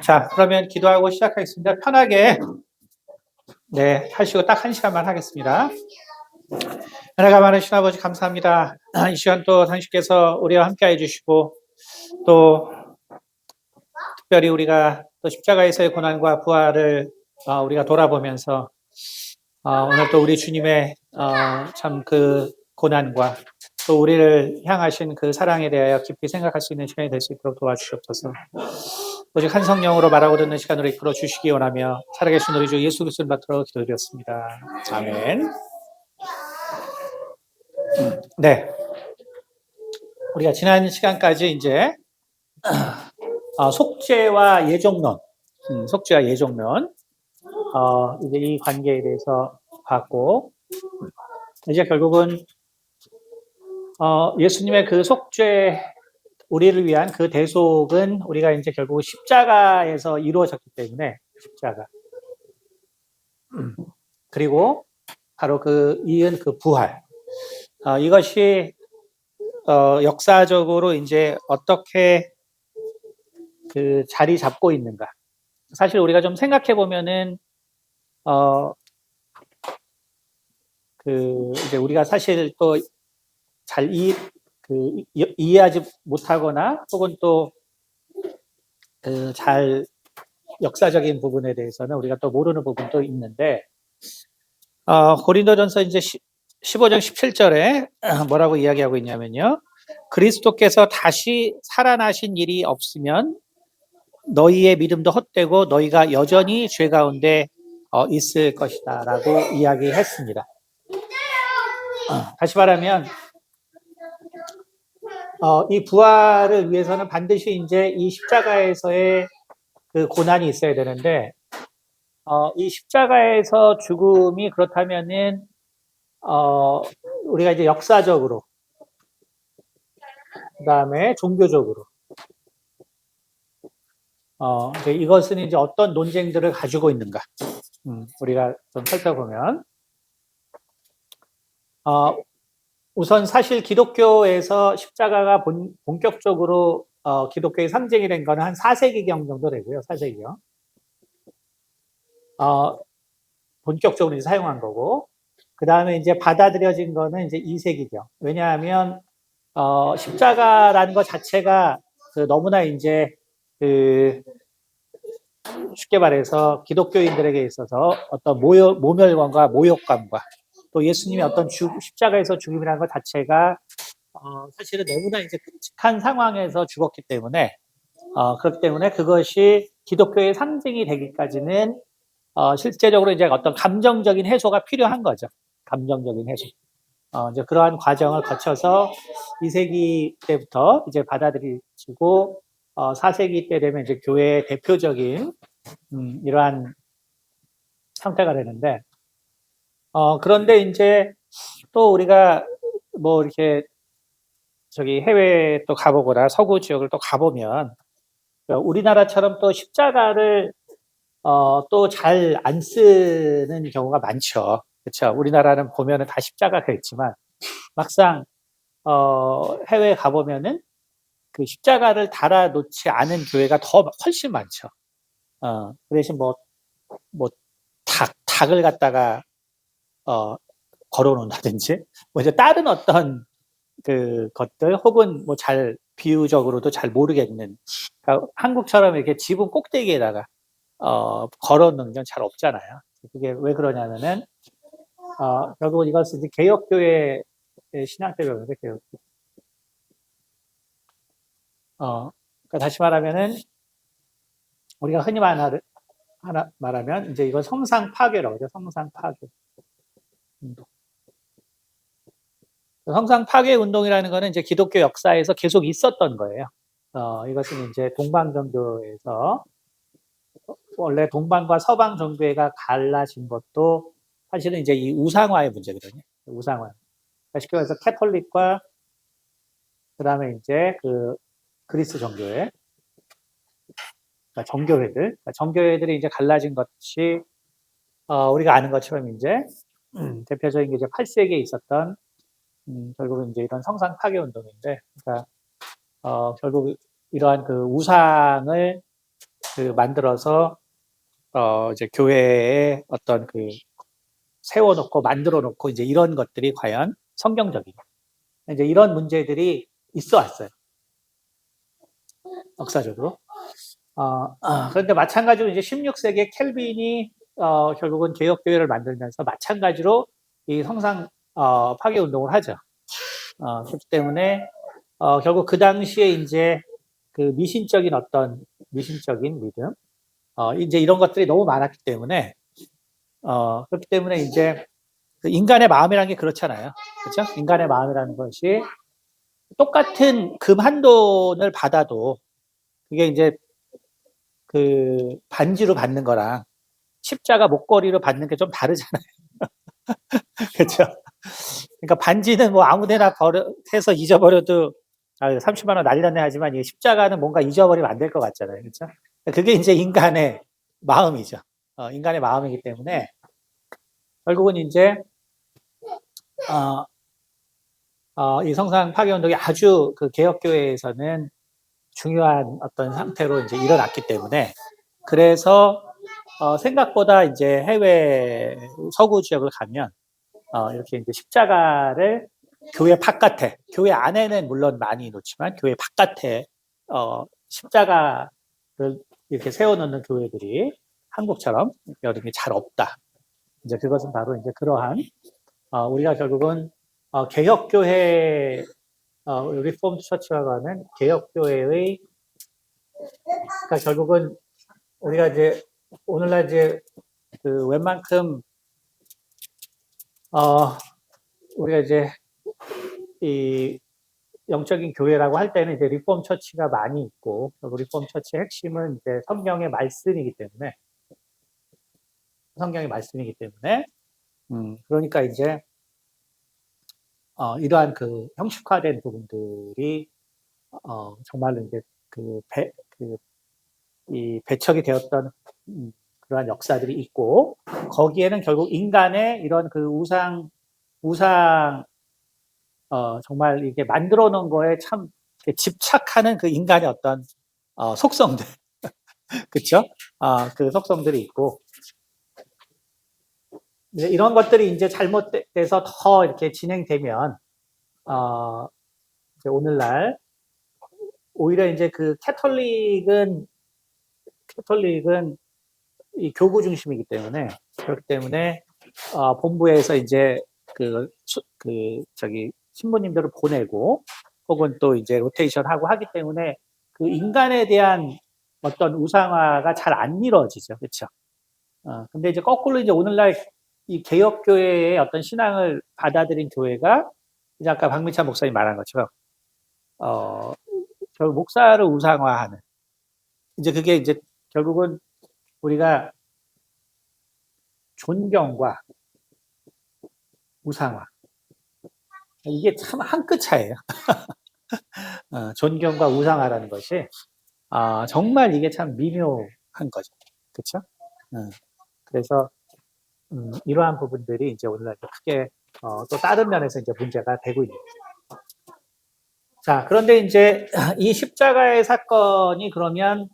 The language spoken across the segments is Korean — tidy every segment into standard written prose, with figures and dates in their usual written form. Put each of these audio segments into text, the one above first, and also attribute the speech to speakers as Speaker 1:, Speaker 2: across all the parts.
Speaker 1: 자, 그러면 기도하고 시작하겠습니다. 편하게, 네, 하시고 딱 1시간만 하겠습니다. 은혜가 많으신 아버지 감사합니다. 이 시간 또 당신께서 우리와 함께 해주시고, 또 특별히 우리가 또 십자가에서의 고난과 부활을 우리가 돌아보면서 오늘 또 우리 주님의 참 그 고난과 또 우리를 향하신 그 사랑에 대하여 깊이 생각할 수 있는 시간이 될 수 있도록 도와주시옵소서. 오직 한 성령으로 말하고 듣는 시간으로 이끌어 주시기 원하며 살아계신 우리 주 예수 그리스도를 받들어 기도드렸습니다. 아멘. 네, 우리가 지난 시간까지 이제 속죄와 예정론, 속죄와 예정론, 이제 이 관계에 대해서 봤고, 이제 결국은 예수님의 그 속죄, 우리를 위한 그 대속은 우리가 이제 결국 십자가에서 이루어졌기 때문에 십자가. 그리고 바로 그 이은 그 부활. 이것이 역사적으로 이제 어떻게 그 자리 잡고 있는가. 사실 우리가 좀 생각해 보면은 그 이제 우리가 사실 또 잘 이해하지 못하거나 혹은 또 그 잘 역사적인 부분에 대해서는 우리가 또 모르는 부분도 있는데 고린도전서 이제 15장 17절에 뭐라고 이야기하고 있냐면요. 그리스도께서 다시 살아나신 일이 없으면 너희의 믿음도 헛되고 너희가 여전히 죄 가운데 있을 것이다 라고 이야기했습니다. 다시 말하면 이 부활을 위해서는 반드시 이제 이 십자가에서의 그 고난이 있어야 되는데 이 십자가에서 죽음이 그렇다면은 우리가 이제 역사적으로 그다음에 종교적으로 이제 이것은 이제 어떤 논쟁들을 가지고 있는가 우리가 좀 살펴보면 우선 사실 기독교에서 십자가가 본격적으로 기독교의 상징이 된 거는 한 4세기경 정도 되고요. 4세기경. 본격적으로 이제 사용한 거고, 그 다음에 이제 받아들여진 거는 이제 2세기경. 왜냐하면 십자가라는 것 자체가 그 너무나 이제 그 쉽게 말해서 기독교인들에게 있어서 어떤 모멸감과 모욕감과 또 예수님의 어떤 십자가에서 죽음이라는 것 자체가 사실은 너무나 이제 끔찍한 상황에서 죽었기 때문에 그렇기 때문에 그것이 기독교의 상징이 되기까지는 실제적으로 이제 어떤 감정적인 해소가 필요한 거죠. 감정적인 해소. 이제 그러한 과정을 거쳐서 2세기 때부터 이제 받아들이시고 4세기 때 되면 이제 교회의 대표적인 이러한 형태가 되는데 그런데 이제 또 우리가 뭐 이렇게 저기 해외에 또 가보거나 서구 지역을 또 가보면 우리나라처럼 또 십자가를 또 잘 안 쓰는 경우가 많죠. 그렇죠. 우리나라는 보면은 다 십자가가 있지만 막상 해외에 가보면은 그 십자가를 달아놓지 않은 교회가 더 훨씬 많죠. 그 대신 뭐 닭을 갖다가 걸어놓는다든지 뭐 이제 다른 어떤 그 것들 혹은 뭐 잘 비유적으로도 잘 모르겠는 그러니까 한국처럼 이렇게 지붕 꼭대기에다가 걸어놓는 건 잘 없잖아요. 그게 왜 그러냐면은 결국은 이것은 이제 개혁교회의 신앙 때문에 개혁. 그러니까 다시 말하면은 우리가 흔히 말하면 이제 이건 성상 파괴라고 하죠. 성상 파괴 운동. 성상 파괴 운동이라는 거는 이제 기독교 역사에서 계속 있었던 거예요. 이것은 이제 동방 정교에서 원래 동방과 서방 정교회가 갈라진 것도 사실은 이제 이 우상화의 문제거든요. 우상화. 쉽게 말해서 캐톨릭과 그다음에 이제 그 그리스 정교회, 그러니까 정교회들, 정교회들이 이제 갈라진 것이 우리가 아는 것처럼 이제 대표적인 게 이제 8세기에 있었던 결국은 이제 이런 성상 파괴 운동인데, 그러니까 결국 이러한 그 우상을 만들어서 이제 교회에 어떤 세워놓고 만들어 놓고 이제 이런 것들이 과연 성경적이냐. 이제 이런 문제들이 있어 왔어요. 역사적으로. 그런데 마찬가지로 이제 16세기에 켈빈이 결국은 개혁교회를 만들면서 마찬가지로 이 성상 파괴 운동을 하죠. 그렇기 때문에 결국 그 당시에 이제 그 미신적인 믿음, 이제 이런 것들이 너무 많았기 때문에 그렇기 때문에 이제 그 인간의 마음이라는 게 그렇잖아요. 그렇죠? 인간의 마음이라는 것이 똑같은 금 한 돈을 받아도 그게 이제 그 반지로 받는 거랑 십자가 목걸이로 받는 게 좀 다르잖아요. 그렇죠? 그러니까 반지는 뭐 아무데나 해서 잊어버려도 30만 원 날렸네 하지만 이 십자가는 뭔가 잊어버리면 안 될 것 같잖아요. 그렇죠? 그게 이제 인간의 마음이죠. 인간의 마음이기 때문에 결국은 이제 이 성상 파괴 운동이 아주 그 개혁교회에서는 중요한 어떤 상태로 이제 일어났기 때문에 그래서 생각보다 이제 해외 서구 지역을 가면 이렇게 이제 십자가를 교회 바깥에, 교회 안에는 물론 많이 놓지만 교회 바깥에 십자가를 이렇게 세워놓는 교회들이 한국처럼 이렇게 잘 없다. 이제 그것은 바로 이제 그러한 우리가 결국은 개혁교회 리폼 처치라고 하는 개혁교회의 그러니까 결국은 우리가 이제 오늘날 이제 그 웬만큼 우리가 이제 이 영적인 교회라고 할 때는 이제 리폼 처치가 많이 있고 리폼 처치의 핵심은 이제 성경의 말씀이기 때문에 그러니까 이제 이러한 그 형식화된 부분들이 정말로 이제 이 배척이 되었던 그러한 역사들이 있고 거기에는 결국 인간의 이런 그 우상 정말 이게 만들어 놓은 거에 참 집착하는 그 인간의 어떤 속성들 그렇죠? 그 속성들이 있고 이런 것들이 이제 잘못돼서 더 이렇게 진행되면 이제 오늘날 오히려 이제 그 캐톨릭은 이 교구 중심이기 때문에 그렇기 때문에 본부에서 이제 저기 신부님들을 보내고 혹은 또 이제 로테이션하고 하기 때문에 그 인간에 대한 어떤 우상화가 잘 안 이루어지죠, 그렇죠? 근데 이제 거꾸로 이제 오늘날 이 개혁교회의 어떤 신앙을 받아들인 교회가 이제 아까 박민찬 목사님 말한 것처럼 결국 목사를 우상화하는 이제 그게 이제 결국은 우리가 존경과 우상화 이게 참 한 끗 차이예요. 존경과 우상화라는 것이 정말 이게 참 미묘한 거죠, 그렇죠? 그래서 이러한 부분들이 이제 오늘날 크게 또 다른 면에서 이제 문제가 되고 있는 거죠. 자, 그런데 이제 이 십자가의 사건이 그러면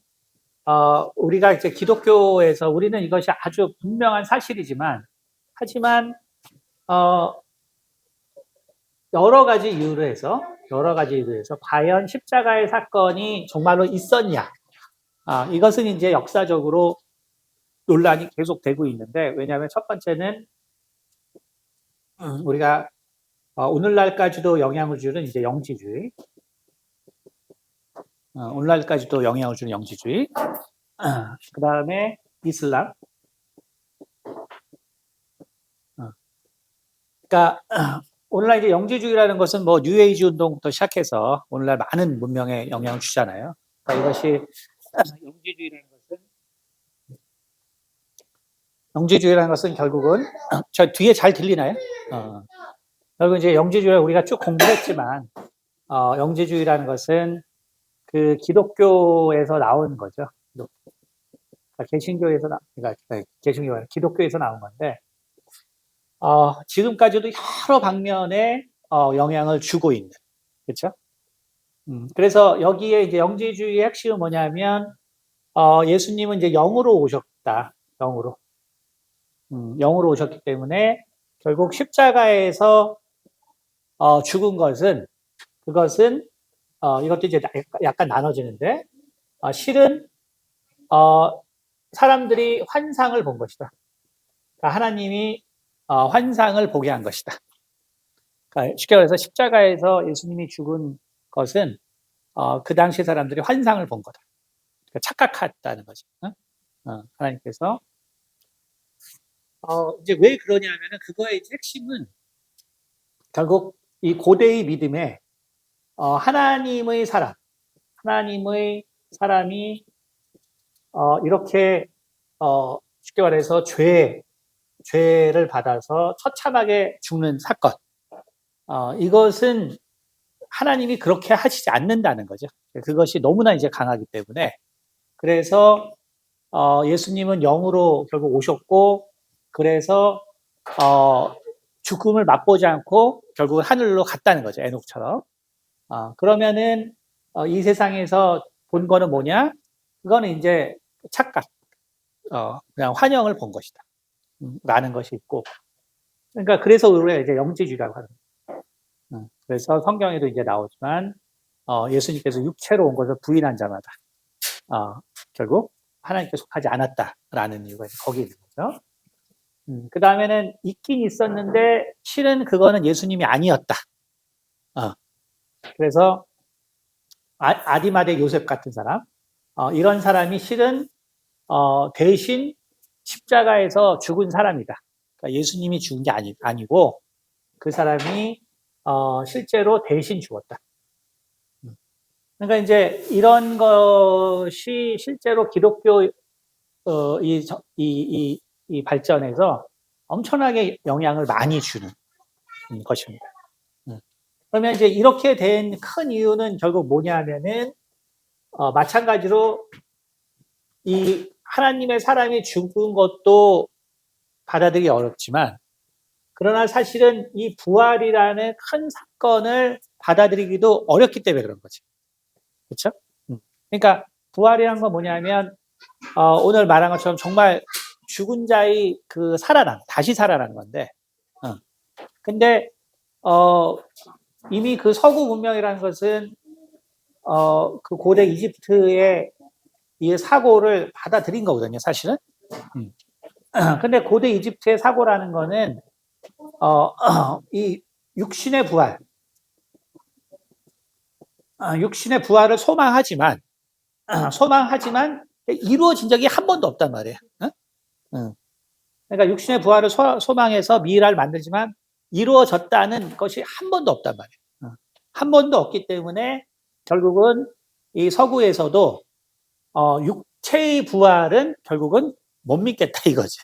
Speaker 1: 우리가 이제 기독교에서 우리는 이것이 아주 분명한 사실이지만 하지만 여러 가지 이유로 해서 과연 십자가의 사건이 정말로 있었냐? 이것은 이제 역사적으로 논란이 계속되고 있는데 왜냐하면 첫 번째는 우리가 오늘날까지도 영향을 주는 이제 영지주의. 오늘날까지도 영향을 주는 영지주의. 그 다음에 이슬람. 그러니까 오늘날 이제 영지주의라는 것은 뭐 뉴에이지 운동부터 시작해서 오늘날 많은 문명에 영향을 주잖아요. 그러니까 이것이 영지주의라는 것은 결국은 저 뒤에 잘 들리나요? 결국 이제 영지주의 우리가 쭉 공부했지만 영지주의라는 것은 그 기독교에서 나온 거죠. 그러니까 개신교에서 그러니까 개신교가 기독교에서 나온 건데 지금까지도 여러 방면에 영향을 주고 있는 그렇죠? 그래서 여기에 이제 영지주의의 핵심은 뭐냐면 예수님은 이제 영으로 오셨다. 영으로. 영으로 오셨기 때문에 결국 십자가에서 죽은 것은 그것은 이것도 이제 약간 나눠지는데 실은 사람들이 환상을 본 것이다. 그러니까 하나님이 환상을 보게 한 것이다. 그러니까 쉽게 말해서 십자가에서 예수님이 죽은 것은 그 당시 사람들이 환상을 본 거다. 그러니까 착각했다는 거죠. 하나님께서 이제 왜 그러냐면은 그거의 핵심은 결국 이 고대의 믿음에 하나님의 사람이 이렇게 쉽게 말해서 죄를 받아서 처참하게 죽는 사건. 이것은 하나님이 그렇게 하시지 않는다는 거죠. 그것이 너무나 이제 강하기 때문에. 그래서 예수님은 영으로 결국 오셨고, 그래서 죽음을 맛보지 않고 결국 하늘로 갔다는 거죠. 에녹처럼. 그러면은 이 세상에서 본 거는 뭐냐? 그거는 이제 착각, 그냥 환영을 본 것이다. 라는 것이 있고. 그러니까 그래서 우리가 이제 영지주의라고 하는 거예요. 그래서 성경에도 이제 나오지만 예수님께서 육체로 온 것을 부인한 자마다 결국 하나님께 속하지 않았다라는 이유가 거기 있는 거죠. 그 다음에는 있긴 있었는데 실은 그거는 예수님이 아니었다. 그래서 아디마대 요셉 같은 사람, 이런 사람이 실은 대신 십자가에서 죽은 사람이다. 그러니까 예수님이 죽은 게 아니고 그 사람이 실제로 대신 죽었다. 그러니까 이제 이런 것이 실제로 기독교 이 발전에서 엄청나게 영향을 많이 주는 것입니다. 그러면 이제 이렇게 된 큰 이유는 결국 뭐냐면은 마찬가지로 이 하나님의 사람이 죽은 것도 받아들이기 어렵지만 그러나 사실은 이 부활이라는 큰 사건을 받아들이기도 어렵기 때문에 그런 거지. 그렇죠? 그러니까 부활이란 건 뭐냐면 오늘 말한 것처럼 정말 죽은 자의 그 다시 살아난 건데 근데 이미 그 서구 문명이라는 것은 그 고대 이집트의 이 사고를 받아들인 거거든요, 사실은. 근데 고대 이집트의 사고라는 거는 이 육신의 부활을 소망하지만 이루어진 적이 한 번도 없단 말이에요. 그러니까 육신의 부활을 소망해서 미라를 만들지만 이루어졌다는 것이 한 번도 없단 말이에요. 한 번도 없기 때문에 결국은 이 서구에서도 육체의 부활은 결국은 못 믿겠다 이거지.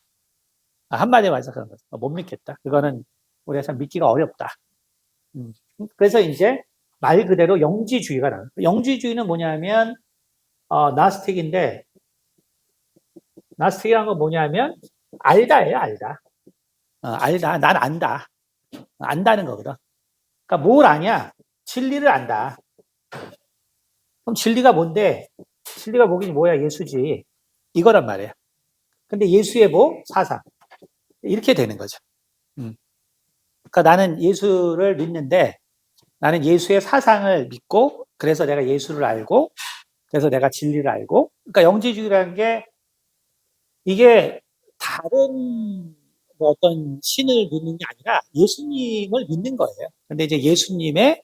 Speaker 1: 한마디로 말해서 그런 거죠. 못 믿겠다. 그거는 우리가 참 믿기가 어렵다. 그래서 이제 말 그대로 영지주의가 나와요. 영지주의는 뭐냐면 나스틱인데 나스틱이란 건 뭐냐면 알다예요, 알다. 알다. 난 안다. 안다는 거거든. 그러니까 뭘 아냐? 진리를 안다. 그럼 진리가 뭔데? 진리가 뭐긴 뭐야? 예수지. 이거란 말이에요. 근데 예수의 사상. 이렇게 되는 거죠. 그러니까 나는 예수를 믿는데 나는 예수의 사상을 믿고 그래서 내가 예수를 알고 그래서 내가 진리를 알고 그러니까 영지주의라는 게 이게 다른 어떤 신을 믿는 게 아니라 예수님을 믿는 거예요. 근데 이제 예수님의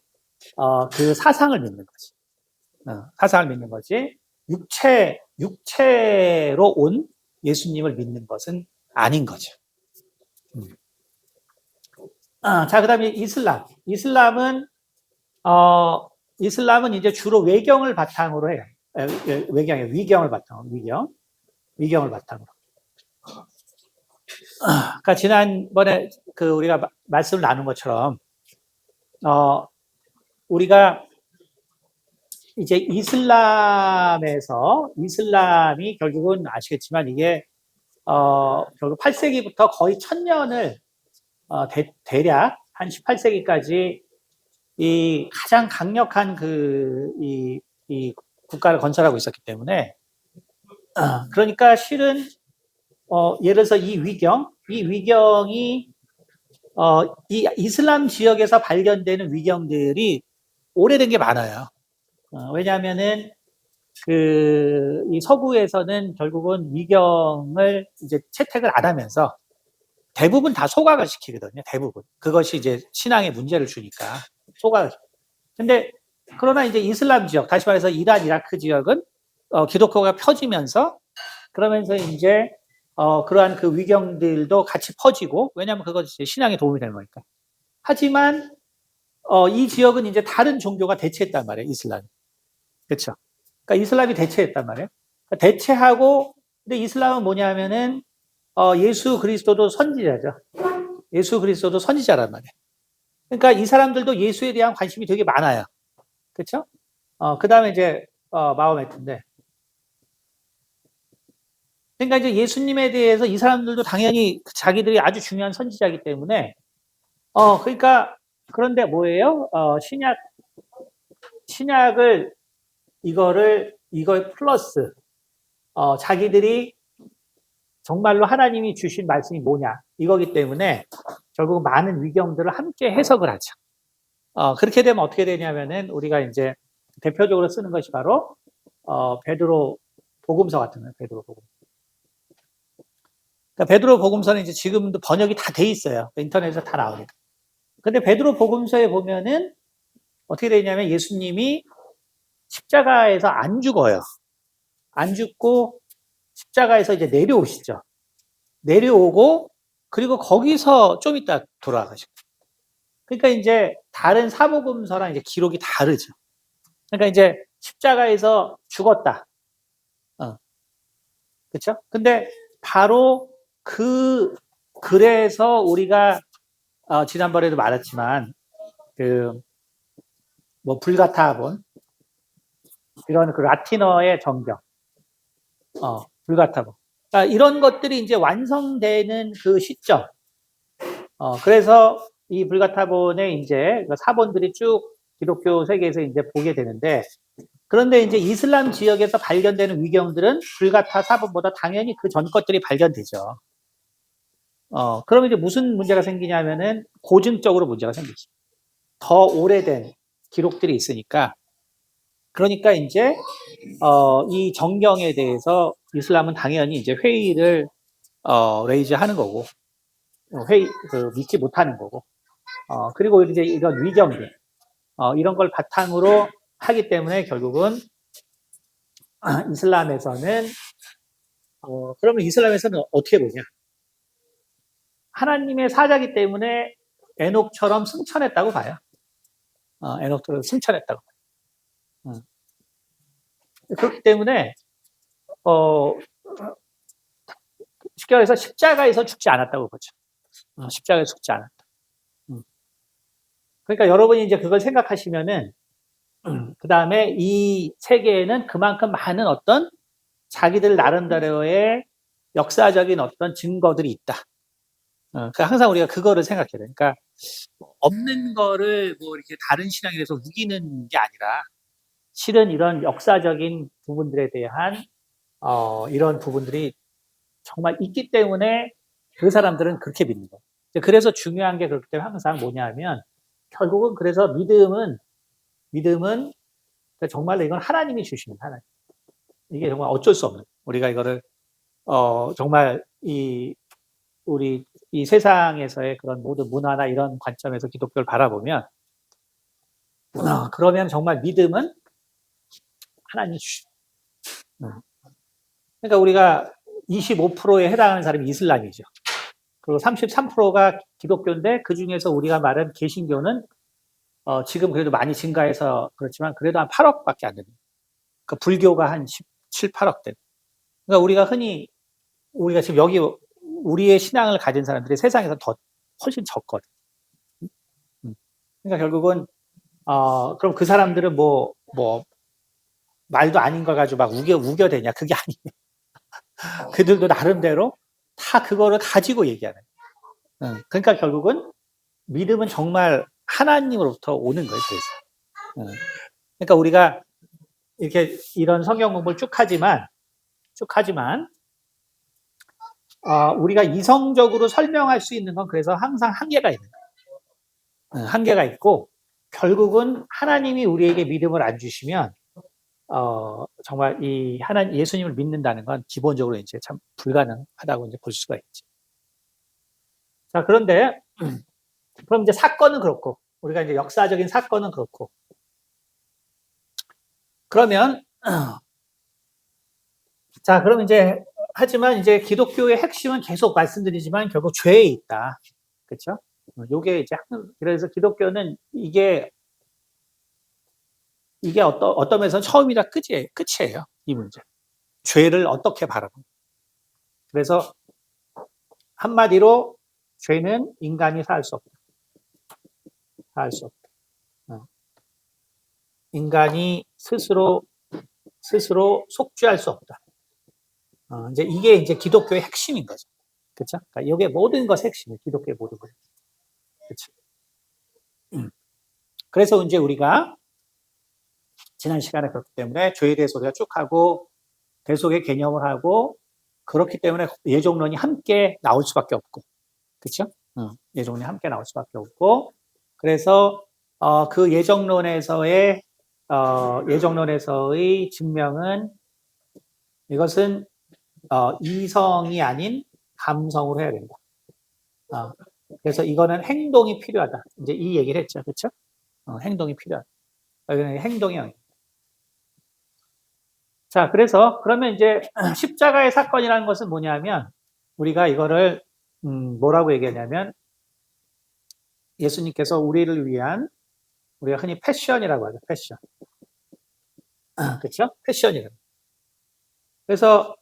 Speaker 1: 그 사상을 믿는 거지. 사상을 믿는 거지. 육체로 온 예수님을 믿는 것은 아닌 거죠. 자, 그 다음에 이슬람은 이제 주로 외경을 바탕으로 해요. 위경을 바탕으로. 그러니까 지난번에 우리가 말씀을 나눈 것처럼, 우리가 이제 이슬람이 결국은 아시겠지만 이게, 결국 8세기부터 거의 1000년을, 대략 한 18세기까지 이 가장 강력한 이 국가를 건설하고 있었기 때문에 그러니까 실은 예를 들어서 이 위경이 이 이슬람 지역에서 발견되는 위경들이 오래된 게 많아요. 왜냐하면은 이 서구에서는 결국은 위경을 이제 채택을 안 하면서 대부분 다 소각을 시키거든요. 대부분. 그것이 이제 신앙에 문제를 주니까 소각을. 근데 그러나 이제 이슬람 지역, 다시 말해서 이란, 이라크 지역은 기독교가 펴지면서 그러면서 이제 그러한 그 위경들도 같이 퍼지고 왜냐하면 그것이 신앙에 도움이 되는 거니까. 하지만 이 지역은 이제 다른 종교가 대체했단 말이에요. 이슬람이. 그렇죠. 그러니까 이슬람이 대체했단 말이에요. 그러니까 대체하고 근데 이슬람은 뭐냐면은 예수 그리스도도 선지자죠. 예수 그리스도도 선지자란 말이에요. 그러니까 이 사람들도 예수에 대한 관심이 되게 많아요. 그렇죠? 그다음에 이제 마호메트인데 그러니까 이제 예수님에 대해서 이 사람들도 당연히 자기들이 아주 중요한 선지자이기 때문에 그러니까 그런데 뭐예요? 신약을 이걸 플러스 자기들이 정말로 하나님이 주신 말씀이 뭐냐 이거기 때문에 결국 많은 위경들을 함께 해석을 하죠. 그렇게 되면 어떻게 되냐면은 우리가 이제 대표적으로 쓰는 것이 바로 베드로 복음서 같은 거예요. 베드로 복음서. 그러니까 베드로 복음서는 이제 지금도 번역이 다 돼 있어요. 인터넷에서 다 나오니까. 근데 베드로 복음서에 보면은 어떻게 되냐면 예수님이 십자가에서 안 죽어요. 안 죽고 십자가에서 이제 내려오시죠. 내려오고 그리고 거기서 좀 이따 돌아가시고. 그러니까 이제 다른 사복음서랑 이제 기록이 다르죠. 그러니까 이제 십자가에서 죽었다. 그렇죠? 근데 바로 그래서 우리가 지난번에도 말했지만 뭐 불가타본 이런 그 라틴어의 정경, 불가타본. 그러니까 이런 것들이 이제 완성되는 그 시점. 그래서 이 불가타본의 이제 사본들이 쭉 기독교 세계에서 이제 보게 되는데, 그런데 이제 이슬람 지역에서 발견되는 위경들은 불가타 사본보다 당연히 그 전 것들이 발견되죠. 그러면 이제 무슨 문제가 생기냐면은 고증적으로 문제가 생기죠. 더 오래된 기록들이 있으니까. 그러니까 이제 이 정경에 대해서 이슬람은 당연히 이제 회의를 레이즈하는 거고, 믿지 못하는 거고, 그리고 이제 이런 위경들 이런 걸 바탕으로 하기 때문에 결국은 이슬람에서는 그러면 이슬람에서는 어떻게 보냐? 하나님의 사자기 때문에 에녹처럼 승천했다고 봐요. 에녹처럼 승천했다고. 그렇기 때문에 쉽게 말해서 십자가에서 죽지 않았다고 보죠. 십자가에서 죽지 않았다. 그러니까 여러분이 이제 그걸 생각하시면은 그 다음에 이 세계에는 그만큼 많은 어떤 자기들 나름대로의 역사적인 어떤 증거들이 있다. 그러니까 항상 우리가 그거를 생각해야 돼. 그러니까 없는 거를 뭐 이렇게 다른 신앙에 대해서 우기는 게 아니라 실은 이런 역사적인 부분들에 대한 이런 부분들이 정말 있기 때문에 그 사람들은 그렇게 믿는 거예요. 그래서 중요한 게 그렇기 때문에 항상 뭐냐면 결국은 그래서 믿음은 정말로 이건 하나님이 주시는 하나님. 이게 정말 어쩔 수 없는. 우리가 이거를 정말 우리 이 세상에서의 그런 모든 문화나 이런 관점에서 기독교를 바라보면 그러면 정말 믿음은 하나님이 주시는. 그러니까 우리가 25%에 해당하는 사람이 이슬람이죠. 그리고 33%가 기독교인데 그 중에서 우리가 말한 개신교는 지금 그래도 많이 증가해서 그렇지만 그래도 한 8억밖에 안 됩니다. 그 불교가 한 17, 8억 돼. 그러니까 우리가 지금 여기 우리의 신앙을 가진 사람들이 세상에서 더 훨씬 적거든. 그러니까 결국은 그럼 그 사람들은 뭐 말도 아닌 걸 가지고 막 우겨대냐 그게 아니에요. 그들도 나름대로 다 그거를 가지고 얘기하는. 그러니까 결국은 믿음은 정말 하나님으로부터 오는 거예요. 그래서. 그러니까 우리가 이렇게 이런 성경 공부를 쭉 하지만 쭉 하지만 우리가 이성적으로 설명할 수 있는 건 그래서 항상 한계가 있는 거예요. 한계가 있고 결국은 하나님이 우리에게 믿음을 안 주시면 정말 이 하나님 예수님을 믿는다는 건 기본적으로 이제 참 불가능하다고 이제 볼 수가 있지. 자, 그런데 그럼 이제 사건은 그렇고 우리가 이제 역사적인 사건은 그렇고 그러면 자, 그럼 이제 하지만 이제 기독교의 핵심은 계속 말씀드리지만 결국 죄에 있다. 그렇죠? 요게 이제 그래서 기독교는 이게 어떤 면에서는 처음이자 끝이에요. 이 문제. 죄를 어떻게 바라는. 그래서 한마디로 죄는 인간이 살 수 없다. 살 수 없다. 인간이 스스로 속죄할 수 없다. 이제 이게 이제 기독교의 핵심인 거죠. 그렇죠? 그러니까 이게 모든 것의 핵심이에요. 기독교의 모든 것. 그렇죠? 그래서 이제 우리가 지난 시간에 그렇기 때문에 죄에 대해서 우리가 쭉 하고 대속의 개념을 하고 그렇기 때문에 예종론이 함께 나올 수밖에 없고, 그렇죠? 예종론이 함께 나올 수밖에 없고, 그래서 그 예정론에서의 증명은 이것은 이성이 아닌 감성으로 해야 된다. 그래서 이거는 행동이 필요하다. 이제 이 얘기를 했죠, 그렇죠? 행동이 필요하다. 여기는 행동이 아니다. 자, 그래서 그러면 이제 십자가의 사건이라는 것은 뭐냐면 우리가 이거를 뭐라고 얘기하냐면 예수님께서 우리를 위한 우리가 흔히 패션이라고 하죠. 패션. 그렇죠? 패션이라고. 그래서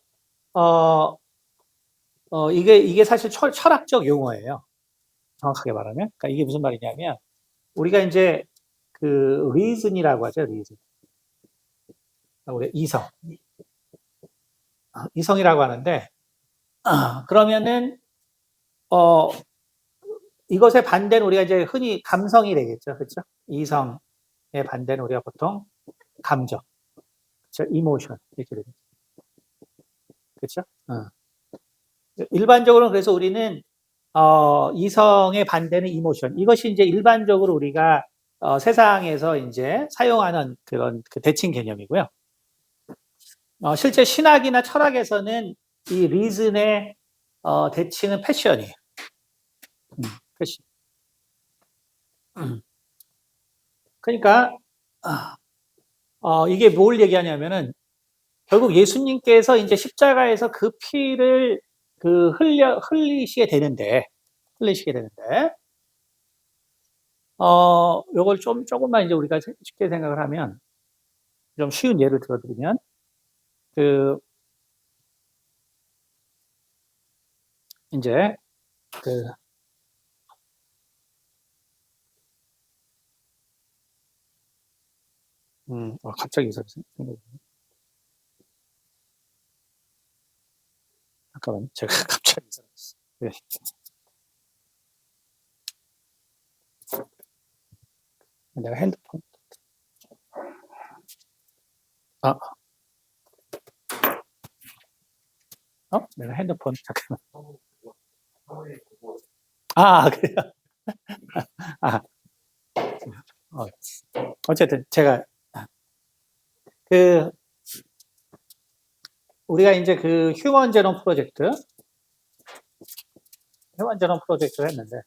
Speaker 1: 이게 사실 철학적 용어예요. 정확하게 말하면. 그러니까 이게 무슨 말이냐면 우리가 이제 그 reason이라고 하죠. reason. 우리 이성이라고 하는데 그러면은 이것의 반대는 우리가 이제 흔히 감성이 되겠죠. 그렇죠? 이성의 반대는 우리가 보통 감정. 그렇죠? 이모션 이렇게 되죠. 그렇죠? 일반적으로는 그래서 우리는 이성의 반대는 이모션. 이것이 이제 일반적으로 우리가 세상에서 이제 사용하는 그런 그 대칭 개념이고요. 실제 신학이나 철학에서는 이 리즌의 대칭은 패션이에요. 패션. 그러니까 이게 뭘 얘기하냐면은 결국 예수님께서 이제 십자가에서 그 피를 흘리시게 되는데 요걸 조금만 이제 우리가 쉽게 생각을 하면 좀 쉬운 예를 들어드리면 이제 갑자기 생각이 잠깐만 제가 갑자기 네. 내가 핸드폰 내가 핸드폰 잠깐만 그래요. 어쨌든 제가 우리가 이제 그 휴먼 제놈 프로젝트를 했는데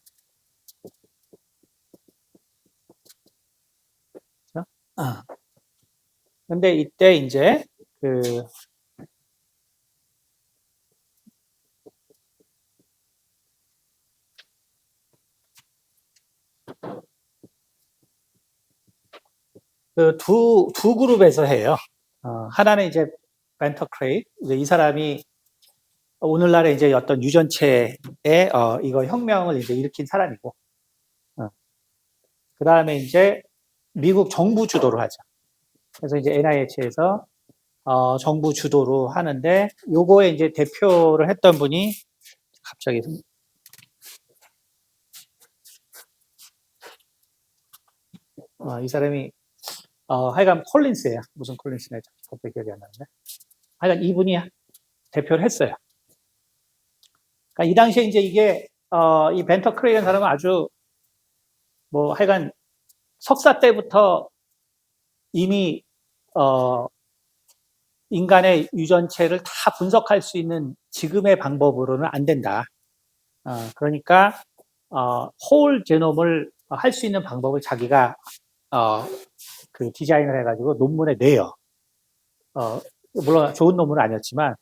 Speaker 1: 근데 이때 이제 두 그룹에서 해요. 하나는 이제 벤터 크레이트, 이 사람이 오늘날에 이제 어떤 유전체에 이거 혁명을 이제 일으킨 사람이고, 그 다음에 이제 미국 정부 주도로 하죠. 그래서 이제 NIH에서 정부 주도로 하는데 요거에 이제 대표를 했던 분이 갑자기 이 사람이 하여간 콜린스예요. 무슨 콜린스인지 갑자기 기억이 안 나는데 하여간 이분이 대표를 했어요. 그러니까 이 당시에 이제 이게 이 벤터 크레이라는 사람은 아주 뭐 하여간 석사 때부터 이미 인간의 유전체를 다 분석할 수 있는 지금의 방법으로는 안 된다. 그러니까 홀 제놈을 할 수 있는 방법을 자기가 그 디자인을 해가지고 논문에 내요. 물론 좋은 논문은 아니었지만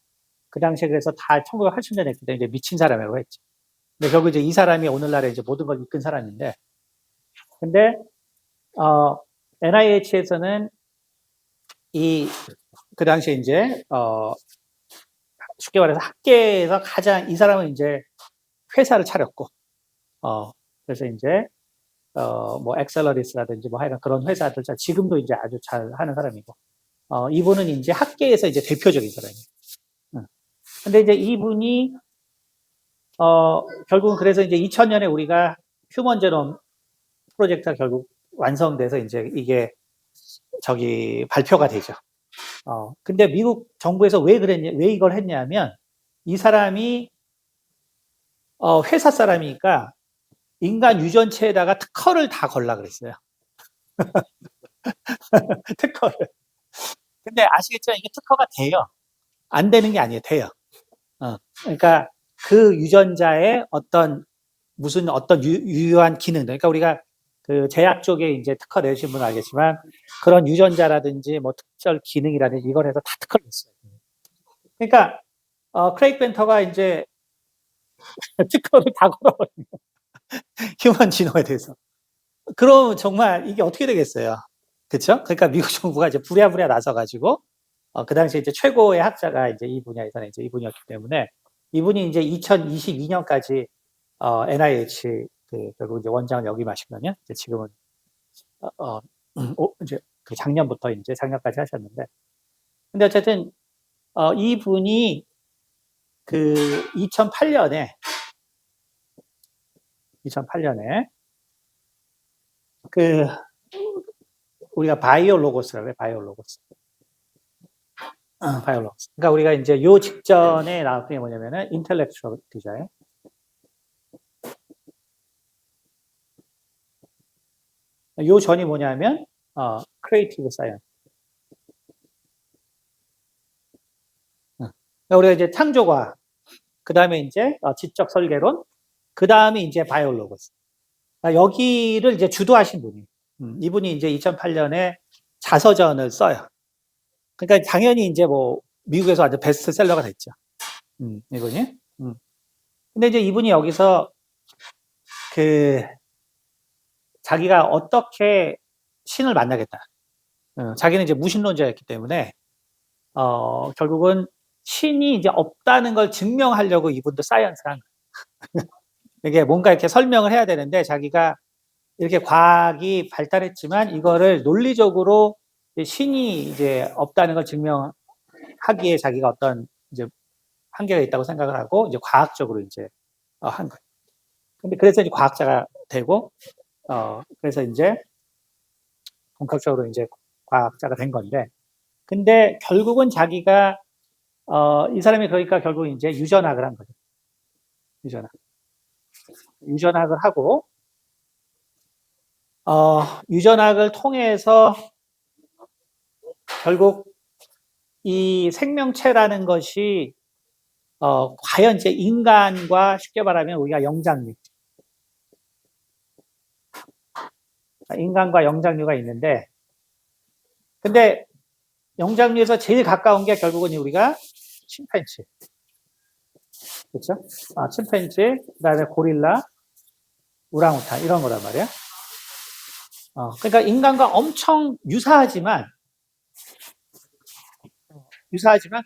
Speaker 1: 그 당시에 그래서 다 1980년에 냈기 때문에 이제 미친 사람이라고 했죠. 근데 결국 이제 이 사람이 오늘날에 이제 모든 걸 이끈 사람인데, 근데 NIH에서는 그 당시에 이제 쉽게 말해서 학계에서 가장 이 사람은 이제 회사를 차렸고, 그래서 이제 뭐 엑셀러리스라든지 뭐 하여간 그런 회사들 지금도 이제 아주 잘 하는 사람이고, 이분은 이제 학계에서 이제 대표적인 사람이에요. 근데 이제 이분이 결국은 그래서 이제 2000년에 우리가 휴먼 제놈 프로젝트가 결국 완성돼서 이제 이게 발표가 되죠. 근데 미국 정부에서 왜 이걸 했냐면 이 사람이 회사 사람이니까 인간 유전체에다가 특허를 다 걸라 그랬어요. 특허를. 근데 아시겠죠? 이게 특허가 돼요. 안 되는 게 아니에요. 돼요. 그러니까 그 유전자의 어떤 유효한 기능, 그러니까 우리가 그 제약 쪽에 이제 특허 내신 분은 알겠지만 그런 유전자라든지 뭐 특별 기능이라든지 이걸 해서 다 특허를 냈어요. 그러니까 크레이크 벤터가 이제 특허를 다 걸어버린 휴먼 지노에 대해서. 그럼 정말 이게 어떻게 되겠어요? 그렇죠? 그러니까 미국 정부가 이제 부랴부랴 나서가지고 그 당시에 이제 최고의 학자가 이제 이 분야에서는 이제 이분이었기 때문에 이분이 이제 2022년까지 NIH 결국 이제 원장을 역임하시거든요. 이제 지금은 이제 그 작년부터 이제 작년까지 하셨는데, 근데 어쨌든 이분이 그 2008년에 그 우리가 바이오로고스라고 해요. 바이오로고스. 바이오로고스. 그러니까 우리가 이제 요 직전에 나왔던 게 뭐냐면은 인텔렉추얼 디자인. 요 전이 뭐냐면 크리에이티브 사이언스. 그러니까 우리가 이제 창조과학, 그 다음에 이제 지적 설계론, 그 다음에 이제 바이오로고스. 그러니까 여기를 이제 주도하신 분이. 이분이 이제 2008년에 자서전을 써요. 그러니까 당연히 이제 뭐 미국에서 완전 베스트셀러가 됐죠. 이분이. 근데 이제 이분이 여기서 자기가 어떻게 신을 만나겠다. 자기는 이제 무신론자였기 때문에 결국은 신이 이제 없다는 걸 증명하려고 이분도 사이언스를 한 거예요. 이게 뭔가 이렇게 설명을 해야 되는데 자기가 이렇게 과학이 발달했지만 이거를 논리적으로 신이 이제 없다는 걸 증명하기에 자기가 어떤 이제 한계가 있다고 생각을 하고 이제 과학적으로 이제 한 거예요. 근데 그래서 이제 과학자가 되고 그래서 이제 본격적으로 이제 과학자가 된 건데, 근데 결국은 자기가 이 사람이 그러니까 결국 이제 유전학을 한 거죠. 유전학을 하고 유전학을 통해서 결국 이 생명체라는 것이 과연 이제 인간과 쉽게 말하면 우리가 인간과 영장류가 있는데, 근데 영장류에서 제일 가까운 게 결국은 우리가 침팬지, 그렇죠? 침팬지, 그다음에 고릴라, 우랑우탄 이런 거란 말이야. 그러니까 인간과 엄청 유사하지만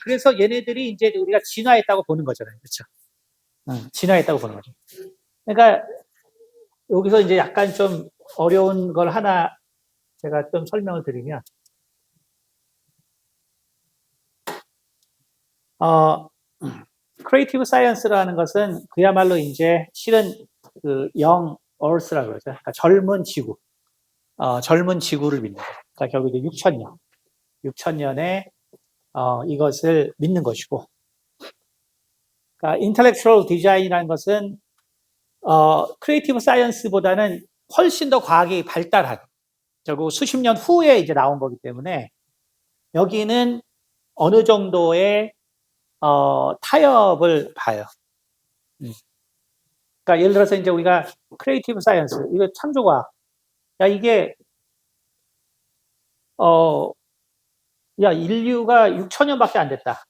Speaker 1: 그래서 얘네들이 이제 우리가 진화했다고 보는 거잖아요, 그렇죠? 진화했다고 보는 거죠. 그러니까 여기서 이제 약간 좀 어려운 걸 하나 제가 좀 설명을 드리면, 크리에이티브 사이언스라는 것은 그야말로 이제 실은 그 earth라고 그러죠. 그러니까 젊은 지구를 믿는 거예요. 그러니까 결국 이제 6,000년에 이것을 믿는 것이고, 그러니까 intellectual design이라는 것은 크리에이티브 사이언스보다는 훨씬 더 과학이 발달한 결국 수십 년 후에 이제 나온 거기 때문에 여기는 어느 정도의 타협을 봐요. 그러니까 예를 들어서 이제 우리가 크리에이티브 사이언스, 이거 창조과학, 야 이게 야 인류가 6천년밖에 안 됐다.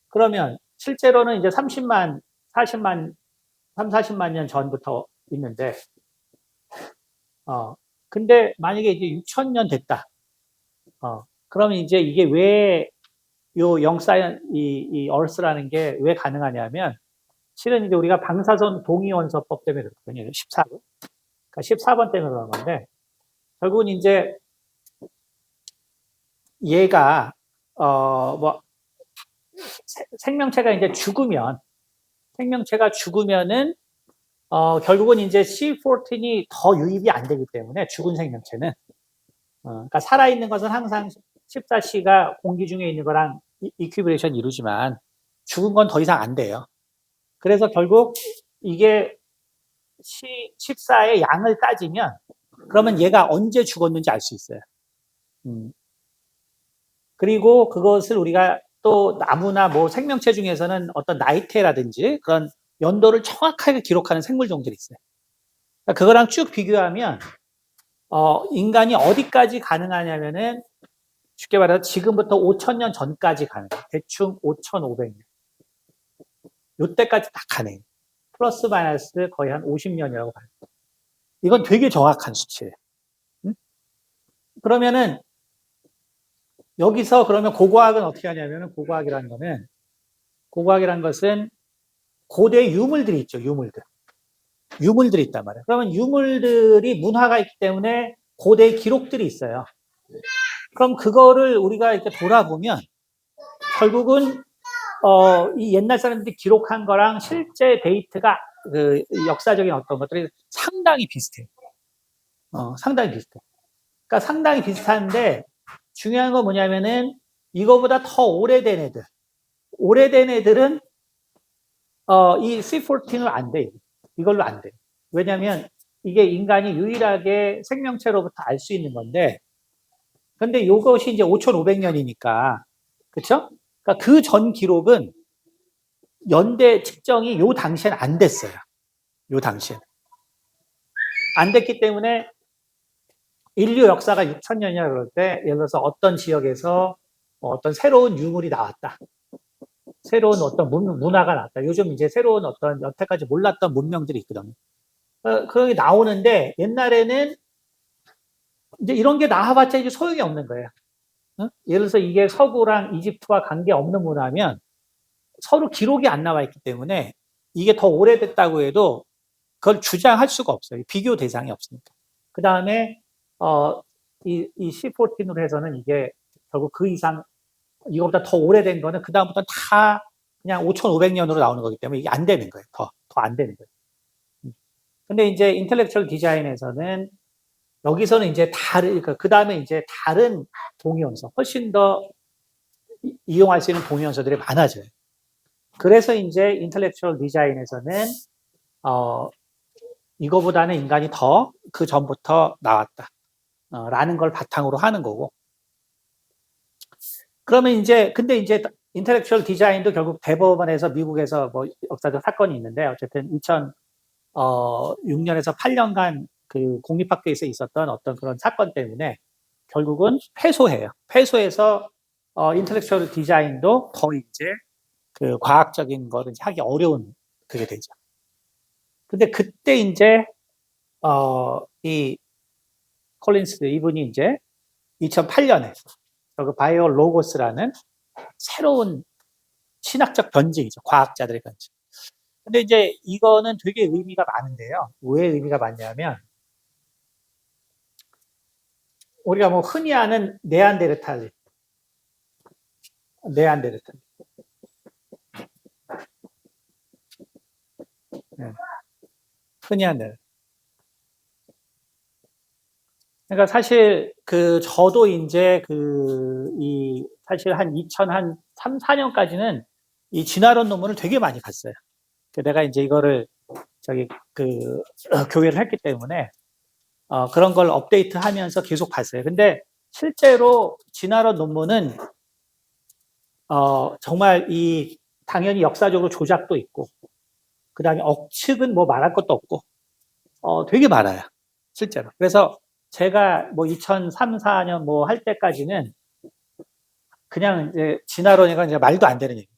Speaker 1: 그러면 실제로는 이제 30만, 40만, 3, 40만 년 전부터 있는데, 근데 만약에 이제 6천 년 됐다. 그러면 이제 이게 왜 요 영사이언, 이 얼스라는 게 왜 가능하냐면, 실은 이제 우리가 방사선 동위원소법 때문에 그렇거든요. 14번. 그러니까 14번 때문에 그런 건데, 결국은 이제 얘가, 생명체가 이제 생명체가 죽으면은, 결국은 이제 C14이 더 유입이 안 되기 때문에 죽은 생명체는, 그러니까 살아있는 것은 항상 14C가 공기 중에 있는 거랑 이퀴브레이션 이루지만 죽은 건 더 이상 안 돼요. 그래서 결국 이게 14의 양을 따지면 그러면 얘가 언제 죽었는지 알 수 있어요. 그리고 그것을 우리가 또 나무나 뭐 생명체 중에서는 어떤 나이테라든지 그런 연도를 정확하게 기록하는 생물종들이 있어요. 그러니까 그거랑 쭉 비교하면 인간이 어디까지 가능하냐면은 쉽게 말해서 지금부터 5,000년 전까지 가능해요. 대충 5,500년. 요때까지 딱 가능해요. 플러스 마이너스 거의 한 50년이라고 봐요. 이건 되게 정확한 수치예요. 그러면은 여기서 그러면 고고학은 어떻게 하냐면은 고고학이라는 것은 고대 유물들이 있죠. 유물들이 있단 말이에요. 그러면 유물들이 문화가 있기 때문에 고대 기록들이 있어요. 그럼 그거를 우리가 이렇게 돌아보면 결국은 이 옛날 사람들이 기록한 거랑 실제 데이트가 그 역사적인 어떤 것들이 상당히 비슷해요. 상당히 비슷해. 그러니까 상당히 비슷한데 중요한 건 뭐냐면은 이거보다 더 오래된 애들은 이 C14는 안 돼. 이걸로 안 돼. 왜냐하면 이게 인간이 유일하게 생명체로부터 알 수 있는 건데, 근데 이것이 이제 5,500년이니까, 그쵸? 그러니까 그 전 기록은 연대 측정이 요 당시엔 안 됐어요. 요 당시엔. 안 됐기 때문에 인류 역사가 6,000년이라 그럴 때, 예를 들어서 어떤 지역에서 어떤 새로운 유물이 나왔다. 새로운 어떤 문화가 나왔다. 요즘 이제 새로운 어떤 여태까지 몰랐던 문명들이 있거든요. 그런 게 나오는데 옛날에는 이제 이런 게 나와봤자 이제 소용이 없는 거예요. 예를 들어서 이게 서구랑 이집트와 관계 없는 문화면 서로 기록이 안 나와 있기 때문에 이게 더 오래됐다고 해도 그걸 주장할 수가 없어요. 비교 대상이 없으니까. 그 다음에 이 C14으로 해서는 이게 결국 그 이상 이거보다 더 오래된 거는 그 다음부터 다 그냥 5,500년으로 나오는 거기 때문에 이게 안 되는 거예요. 더 안 되는 거예요. 근데 이제 인텔렉츄얼 디자인에서는 여기서는 이제 그 다음에 이제 다른 동위원소, 훨씬 더 이용할 수 있는 동위원소들이 많아져요. 그래서 이제 인텔렉츄얼 디자인에서는, 이거보다는 인간이 더 그 전부터 나왔다. 라는 걸 바탕으로 하는 거고. 그러면 이제, 근데 이제 인텔렉츄얼 디자인도 결국 대법원에서 미국에서 뭐 역사적 사건이 있는데, 어쨌든 2006년에서 8년간 그 공립학교에서 있었던 어떤 그런 사건 때문에 결국은 패소해요. 패소해서 인텔렉츄얼 디자인도 거의 이제 그 과학적인 거를 이제 하기 어려운 그게 되죠. 근데 그때 이제 이 콜린스 이분이 이제 2008년에 그 바이오 로고스라는 새로운 신학적 변증이죠. 과학자들의 변증. 근데 이제 이거는 되게 의미가 많은데요. 왜 의미가 많냐면 우리가 뭐 흔히 아는 네안데르탈. 네. 흔히 아는. 그러니까 사실 저도 이제 사실 한 2003, 4년까지는 이 진화론 논문을 되게 많이 봤어요. 내가 이제 이거를 교회를 했기 때문에 그런 걸 업데이트하면서 계속 봤어요. 근데 실제로 진화론 논문은 정말 당연히 역사적으로 조작도 있고, 그 다음에 억측은 뭐 말할 것도 없고, 되게 많아요. 실제로. 그래서 제가 뭐 2003, 4년 뭐 할 때까지는 그냥 이제 진화론이가 이제 말도 안 되는 얘기.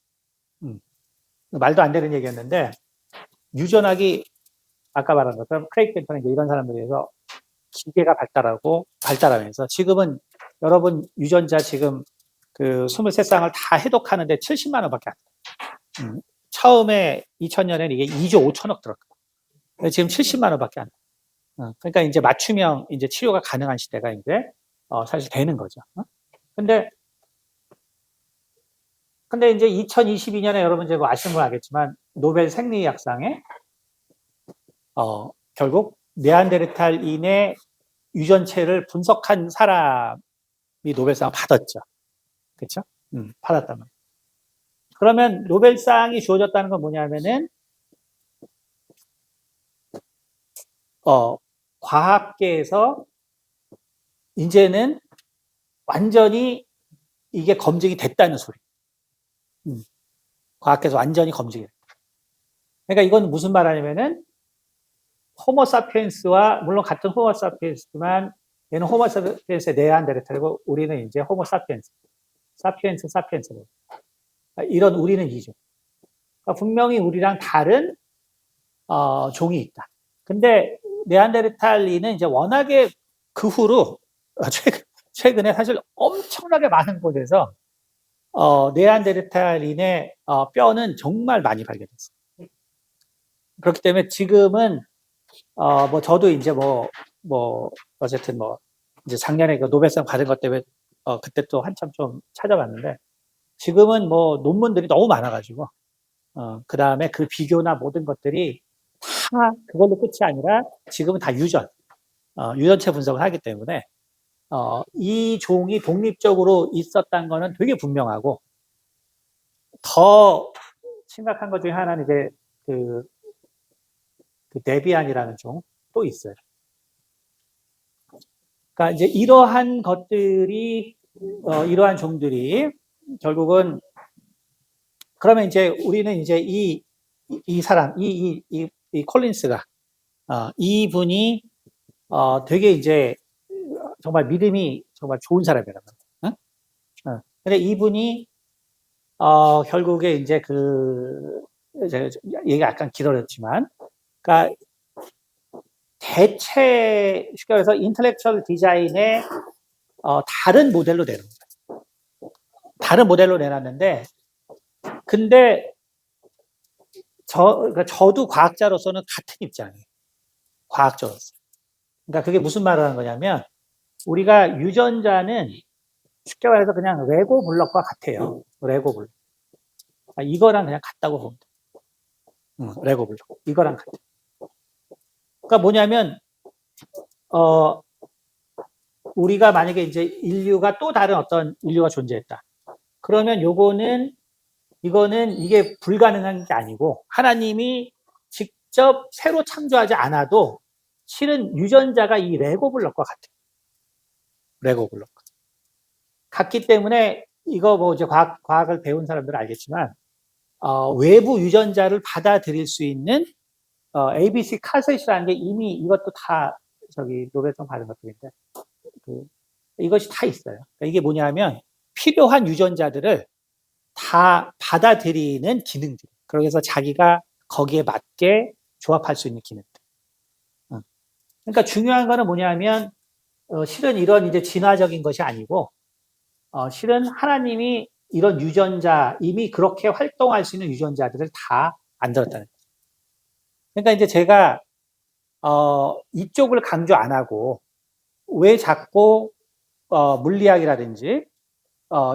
Speaker 1: 말도 안 되는 얘기였는데, 유전학이 아까 말한 것처럼 크레이크 벤터나 이런 사람들에 의해서 기계가 발달하면서 지금은 여러분 유전자 지금 그 23쌍을 다 해독하는데 70만 원밖에 안 돼요. 처음에 2000년에는 이게 2조 5천억 들었거든요. 지금 70만 원밖에 안 돼요. 그러니까 이제 맞춤형 이제 치료가 가능한 시대가 이제 사실 되는 거죠. 근데 이제 2022년에 여러분 이제 뭐 아시는 분 알겠지만 노벨 생리학상에 결국 네안데르탈인의 유전체를 분석한 사람이 노벨상을 받았죠. 그렇죠? 받았단 말이에요. 그러면 노벨상이 주어졌다는 건 뭐냐면은 과학계에서 이제는 완전히 이게 검증이 됐다는 소리. 과학계에서 완전히 검증이 됐다. 그러니까 이건 무슨 말하냐면은 호모사피엔스와 물론 같은 호모사피엔스지만 얘는 호모사피엔스의 네안데르탈이고 우리는 이제 호모사피엔스. 사피엔스. 이런 우리는 이죠. 그러니까 분명히 우리랑 다른 종이 있다. 근데 네안데르탈인은 이제 워낙에 그 후로 최근에 사실 엄청나게 많은 곳에서 네안데르탈인의 뼈는 정말 많이 발견됐어요. 그렇기 때문에 지금은 뭐 저도 이제 어쨌든 이제 작년에 그 노벨상 받은 것 때문에 그때 또 한참 좀 찾아봤는데 지금은 뭐 논문들이 너무 많아가지고 그 다음에 그 비교나 모든 것들이 다 그걸로 끝이 아니라 지금은 다 유전체 분석을 하기 때문에 이 종이 독립적으로 있었다는 거는 되게 분명하고 더 심각한 것 중에 하나는 이제 그 데비안이라는 종 또 있어요. 그러니까 이제 이러한 것들이 이러한 종들이 결국은 그러면 이제 우리는 이제 이 사람 이 콜린스가 이분이 되게 이제 정말 믿음이 정말 좋은 사람이란 말이에요. 응? 근데 이분이 결국에 이제 이제 얘기가 약간 길어졌지만, 그러니까 대체 쉽게 말해서 인텔렉츄얼 디자인의 다른 모델로 내놓은 거예요. 다른 모델로 내놨는데, 근데 그러니까 저도 과학자로서는 같은 입장이에요. 과학자로서. 그러니까 그게 무슨 말을 하는 거냐면 우리가 유전자는 쉽게 말해서 그냥 레고 블럭과 같아요. 레고 블럭. 이거랑 그냥 같다고 보면 돼요. 레고 블럭. 이거랑 같아요. 그러니까 뭐냐면 우리가 만약에 이제 인류가 또 다른 어떤 인류가 존재했다. 그러면 이거는 이게 불가능한 게 아니고 하나님이 직접 새로 창조하지 않아도 실은 유전자가 이 레고 블럭과 같아요. 레고 블럭. 같기 때문에 이거 뭐 이제 과학을 배운 사람들은 알겠지만 외부 유전자를 받아들일 수 있는 ABC 카셋이라는 게 이미 이것도 다 노벨상 받은 것들인데 이것이 다 있어요. 그러니까 이게 뭐냐면 필요한 유전자들을 다 받아들이는 기능들. 그래서 자기가 거기에 맞게 조합할 수 있는 기능들. 그러니까 중요한 거는 뭐냐면 실은 이런 이제 진화적인 것이 아니고 실은 하나님이 이런 유전자 이미 그렇게 활동할 수 있는 유전자들을 다 만들었다는 거죠. 그러니까 이제 제가 이쪽을 강조 안 하고 왜 자꾸 물리학이라든지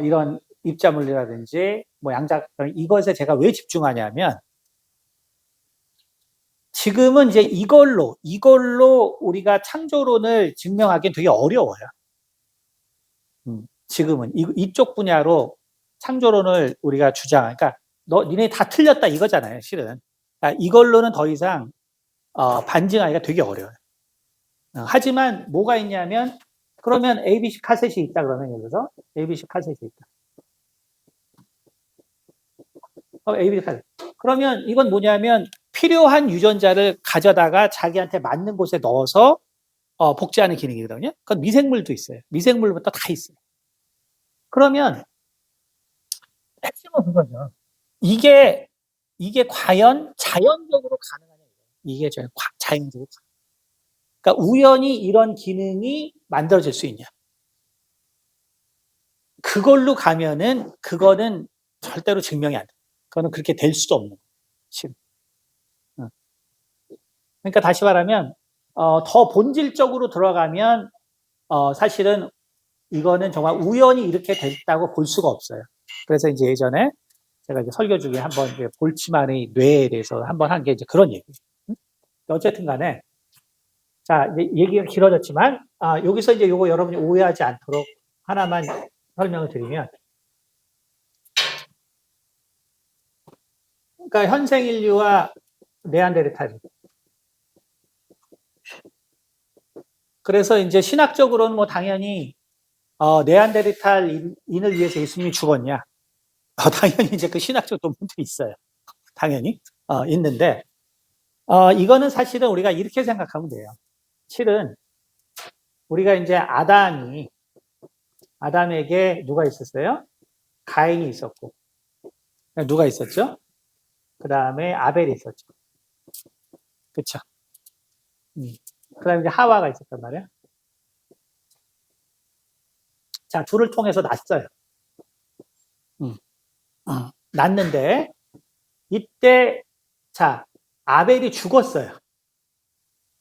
Speaker 1: 이런 입자 물리라든지 뭐 양자 이것에 제가 왜 집중하냐면 지금은 이제 이걸로 우리가 창조론을 증명하기엔 되게 어려워요. 지금은 이쪽 분야로 창조론을 우리가 그러니까 니네 다 틀렸다 이거잖아요, 실은. 그러니까 이걸로는 더 이상 반증하기가 되게 어려워요. 하지만 뭐가 있냐면 그러면 ABC 카셋이 있다 그러면 예를 들어서 ABC 카셋이 있다. ABC 카셋. 그러면 이건 뭐냐면 필요한 유전자를 가져다가 자기한테 맞는 곳에 넣어서 복제하는 기능이거든요. 그건 미생물도 있어요. 미생물부터 다 있어요. 그러면 핵심은 그거죠. 이게 과연 자연적으로 가능하냐? 이게 자연적으로. 그러니까 우연히 이런 기능이 만들어질 수 있냐? 그걸로 가면은 그거는 절대로 증명이 안 돼. 그거는 그렇게 될 수도 없는 거지. 그러니까 다시 말하면 더 본질적으로 들어가면 사실은 이거는 정말 우연히 이렇게 됐다고 볼 수가 없어요. 그래서 이제 예전에 제가 이제 설교 중에 한번 볼츠만의 뇌에 대해서 한번 한 게 이제 그런 얘기. 어쨌든 간에 자, 이제 얘기가 길어졌지만 여기서 이제 요거 여러분이 오해하지 않도록 하나만 설명을 드리면 그러니까 현생 인류와 네안데르탈. 그래서 이제 신학적으로는 뭐 당연히 네안데르탈인을 위해서 예수님이 죽었냐? 당연히 이제 그 신학적 논문도 있어요. 당연히 있는데 이거는 사실은 우리가 이렇게 생각하면 돼요. 실은 우리가 이제 아담에게 누가 있었어요? 가인이 있었고 누가 있었죠? 그 다음에 아벨이 있었죠. 그쵸? 그 다음에 이제 하와가 있었단 말이야. 자, 둘을 통해서 났어요. 났는데 이때 자 아벨이 죽었어요.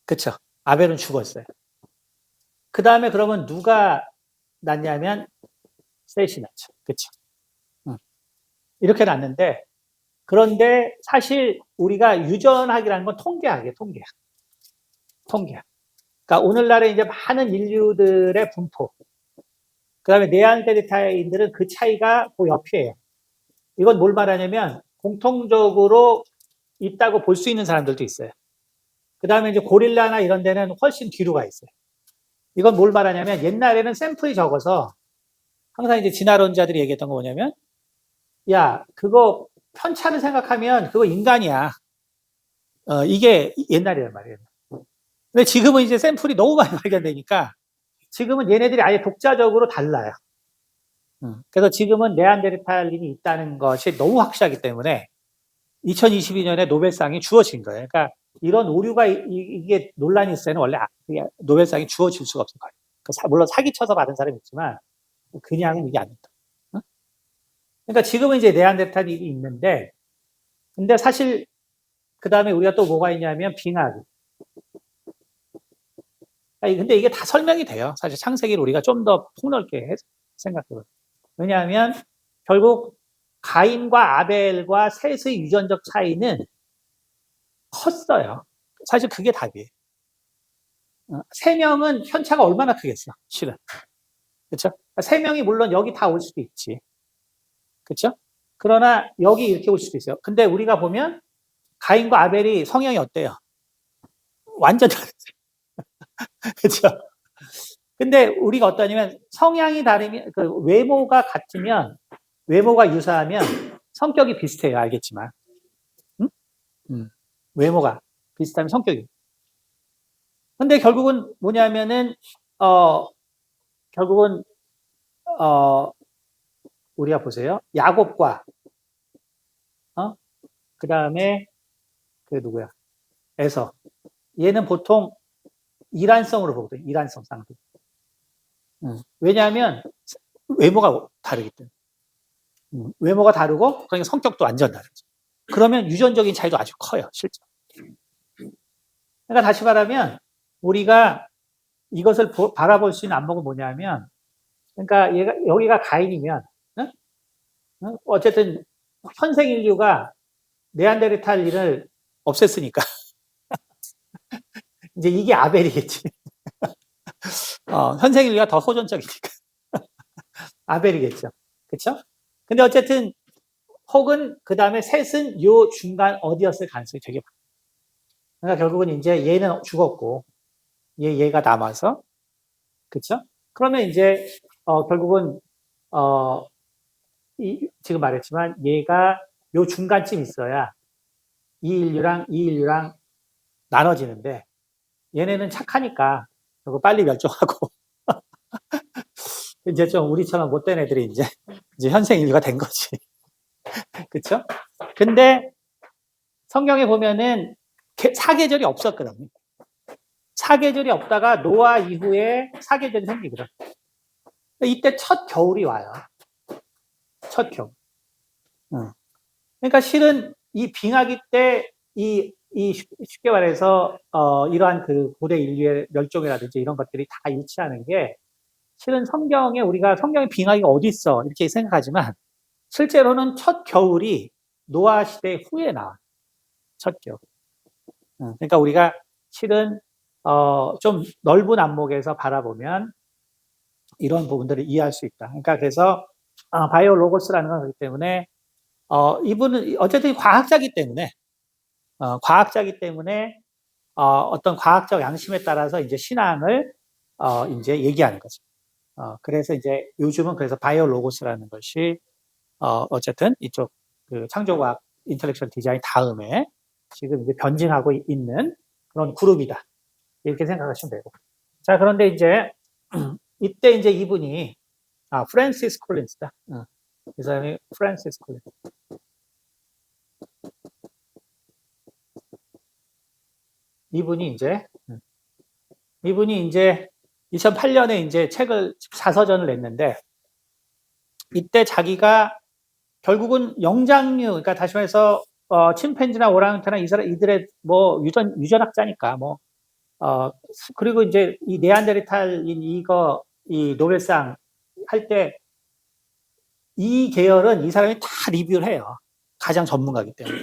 Speaker 1: 그쵸? 아벨은 죽었어요. 그 다음에 그러면 누가 났냐면 셋이 났죠. 그쵸? 이렇게 났는데 그런데 사실 우리가 유전학이라는 건 통계학이에요. 통계학. 그러니까 오늘날에 이제 많은 인류들의 분포. 그 다음에 네안데르탈인들은 그 차이가 그 옆이에요. 이건 뭘 말하냐면 공통적으로 있다고 볼 수 있는 사람들도 있어요. 그 다음에 이제 고릴라나 이런 데는 훨씬 뒤로 가 있어요. 이건 뭘 말하냐면 옛날에는 샘플이 적어서 항상 이제 진화론자들이 얘기했던 거 뭐냐면 야, 그거 편차를 생각하면 그거 인간이야. 이게 옛날이란 말이에요. 근데 지금은 이제 샘플이 너무 많이 발견되니까 지금은 얘네들이 아예 독자적으로 달라요. 그래서 지금은 네안데르탈인이 있다는 것이 너무 확실하기 때문에 2022년에 노벨상이 주어진 거예요. 그러니까 이런 오류가 이게 논란이 있을 때는 원래 노벨상이 주어질 수가 없을 거예요. 물론 사기쳐서 받은 사람이 있지만 그냥은 이게 안 된다. 그러니까 지금은 이제 네안데르탈인이 있는데 근데 사실 그 다음에 우리가 또 뭐가 있냐면 빙하기. 근데 이게 다 설명이 돼요. 사실 창세기를 우리가 좀 더 폭넓게 생각해보면. 왜냐하면 결국 가인과 아벨과 셋의 유전적 차이는 컸어요. 사실 그게 답이에요. 세 명은 편차가 얼마나 크겠어, 실은. 그렇죠? 세 명이 물론 여기 다 올 수도 있지. 그렇죠? 그러나 여기 이렇게 올 수도 있어요. 근데 우리가 보면 가인과 아벨이 성향이 어때요? 완전 다르죠. 그렇죠? 근데 우리가 어떠냐면 성향이 다르면 그 외모가 같으면 외모가 유사하면 성격이 비슷해요. 알겠지만 외모가 비슷하면 성격이. 근데 결국은 뭐냐면은 결국은 우리가 보세요. 야곱과 그 다음에 그 누구야? 에서 얘는 보통 이란성으로 보거든. 이란성 쌍둥이. 왜냐하면 외모가 다르기 때문에. 외모가 다르고 그러니까 성격도 완전 다르죠. 그러면 유전적인 차이도 아주 커요. 실제로. 그러니까 다시 말하면 우리가 이것을 바라볼 수 있는 안목은 뭐냐면 그러니까 여기가 가인이면 어쨌든 현생 인류가 네안데르탈인을 없앴으니까 이제 이게 아벨이겠지. 현생 인류가 더 호전적이니까 아벨이겠죠. 그렇죠? 근데 어쨌든 혹은 그 다음에 셋은 요 중간 어디였을 가능성이 되게 많아요. 그러니까 결국은 이제 얘는 죽었고 얘가 남아서 그쵸? 그러면 이제 결국은 지금 말했지만 얘가 요 중간쯤 있어야 이 인류랑 나눠지는데 얘네는 착하니까 결국 빨리 멸종하고 이제 좀 우리처럼 못된 애들이 이제 현생 인류가 된 거지. 그쵸? 근데 성경에 보면은 사계절이 없었거든요. 사계절이 없다가 노아 이후에 사계절이 생기거든. 이때 첫 겨울이 와요. 첫 겨울. 그러니까 실은 이 빙하기 때 쉽게 말해서 이러한 그 고대 인류의 멸종이라든지 이런 것들이 다 일치하는 게 실은 성경에 우리가 성경에 빙하기가 어디 있어 이렇게 생각하지만 실제로는 첫 겨울이 노아 시대 후에 나와. 첫 겨울. 그러니까 우리가 실은 좀 넓은 안목에서 바라보면 이런 부분들을 이해할 수 있다. 그러니까 그래서 바이오 로고스라는 건 그렇기 때문에 이분은 어쨌든 과학자기 때문에 어떤 과학적 양심에 따라서 이제 신앙을 이제 얘기하는 거죠. 그래서 이제 요즘은 그래서 바이오 로고스라는 것이 어쨌든 이쪽 그 창조과학 인텔렉츄얼 디자인 다음에 지금 이제 변증하고 있는 그런 그룹이다. 이렇게 생각하시면 되고. 자, 그런데 이제 이때 이제 이분이 프랜시스 콜린스다. 이 사람이 프랜시스 콜린스. 이분이 이제 2008년에 이제 책을 자서전을 냈는데 이때 자기가 결국은 영장류, 그러니까 다시 말해서 침팬지나 오랑우탄이나 이들의 뭐 유전학자니까 뭐 그리고 이제 이 네안데르탈인 이 노벨상 할 때 이 계열은 이 사람이 다 리뷰를 해요. 가장 전문가이기 때문에.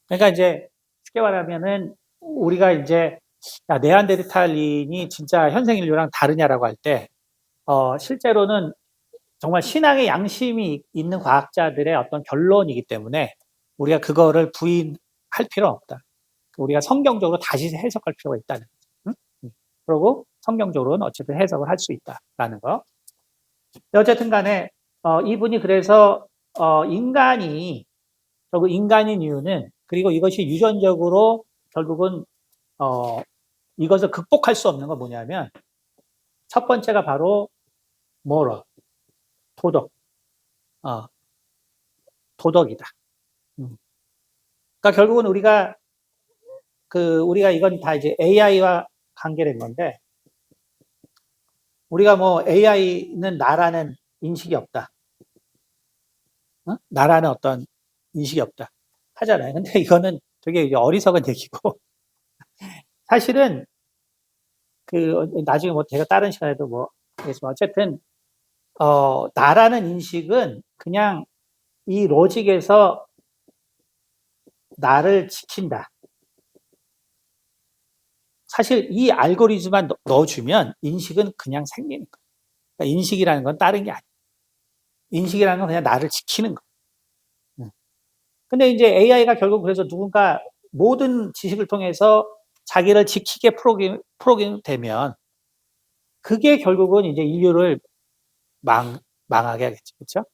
Speaker 1: 그러니까 이제 쉽게 말하면은 우리가 이제 네안데르탈인이 진짜 현생 인류랑 다르냐라고 할 때 실제로는 정말 신앙의 양심이 있는 과학자들의 어떤 결론이기 때문에 우리가 그거를 부인할 필요는 없다. 우리가 성경적으로 다시 해석할 필요가 있다는 거죠. 응? 그리고 성경적으로는 어쨌든 해석을 할 수 있다라는 거. 어쨌든 간에 이분이 그래서 인간인 이유는 그리고 이것이 유전적으로 결국은 이것을 극복할 수 없는 건 뭐냐면 첫 번째가 바로 moral, 도덕, 도덕이다. 그러니까 결국은 우리가 이건 다 이제 AI와 관계된 건데 우리가 뭐 AI는 나라는 인식이 없다. 나라는 어떤 인식이 없다. 하잖아요. 근데 이거는 되게 어리석은 얘기고 사실은 나중에 뭐 제가 다른 시간에도 뭐 하겠지만 어쨌든 나라는 인식은 그냥 이 로직에서 나를 지킨다. 사실 이 알고리즘만 넣어주면 인식은 그냥 생기는 거예요. 그러니까 인식이라는 건 다른 게 아니에요. 인식이라는 건 그냥 나를 지키는 거예요. 근데 이제 AI가 결국 그래서 누군가 모든 지식을 통해서 자기를 지키게 프로그램 되면 그게 결국은 이제 인류를 망하게 하겠죠. 그렇죠?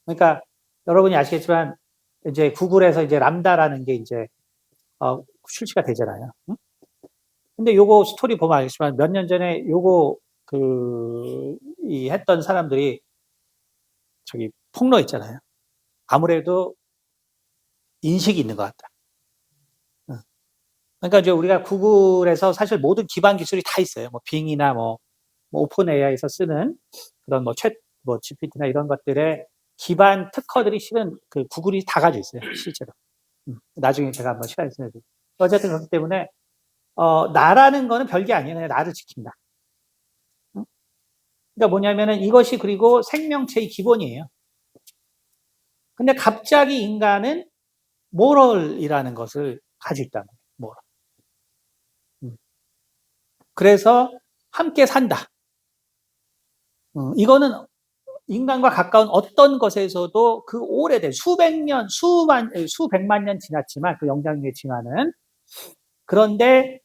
Speaker 1: 그러니까 여러분이 아시겠지만 이제 구글에서 이제 람다라는 게 이제 출시가 되잖아요. 근데 요거 스토리 보면 알겠지만 몇 년 전에 요거 했던 사람들이 저기 폭로했잖아요. 아무래도 인식이 있는 것 같다. 그러니까 이제 우리가 구글에서 사실 모든 기반 기술이 다 있어요. 뭐 빙이나 뭐 오픈 AI에서 쓰는 그런 GPT나 이런 것들의 기반 특허들이 실은 그 구글이 다 가지고 있어요. 실제로. 나중에 제가 한번 시간 있으면 어쨌든 그렇기 때문에 나라는 거는 별게 아니에요. 그냥 나를 지킨다. 그러니까 뭐냐면은 이것이 그리고 생명체의 기본이에요. 근데 갑자기 인간은 모럴이라는 것을 가지고 있다는 거예요. 모럴. 그래서 함께 산다. 이거는 인간과 가까운 어떤 것에서도 그 오래된 수백만 년 지났지만 그 영장류의 진화는 그런데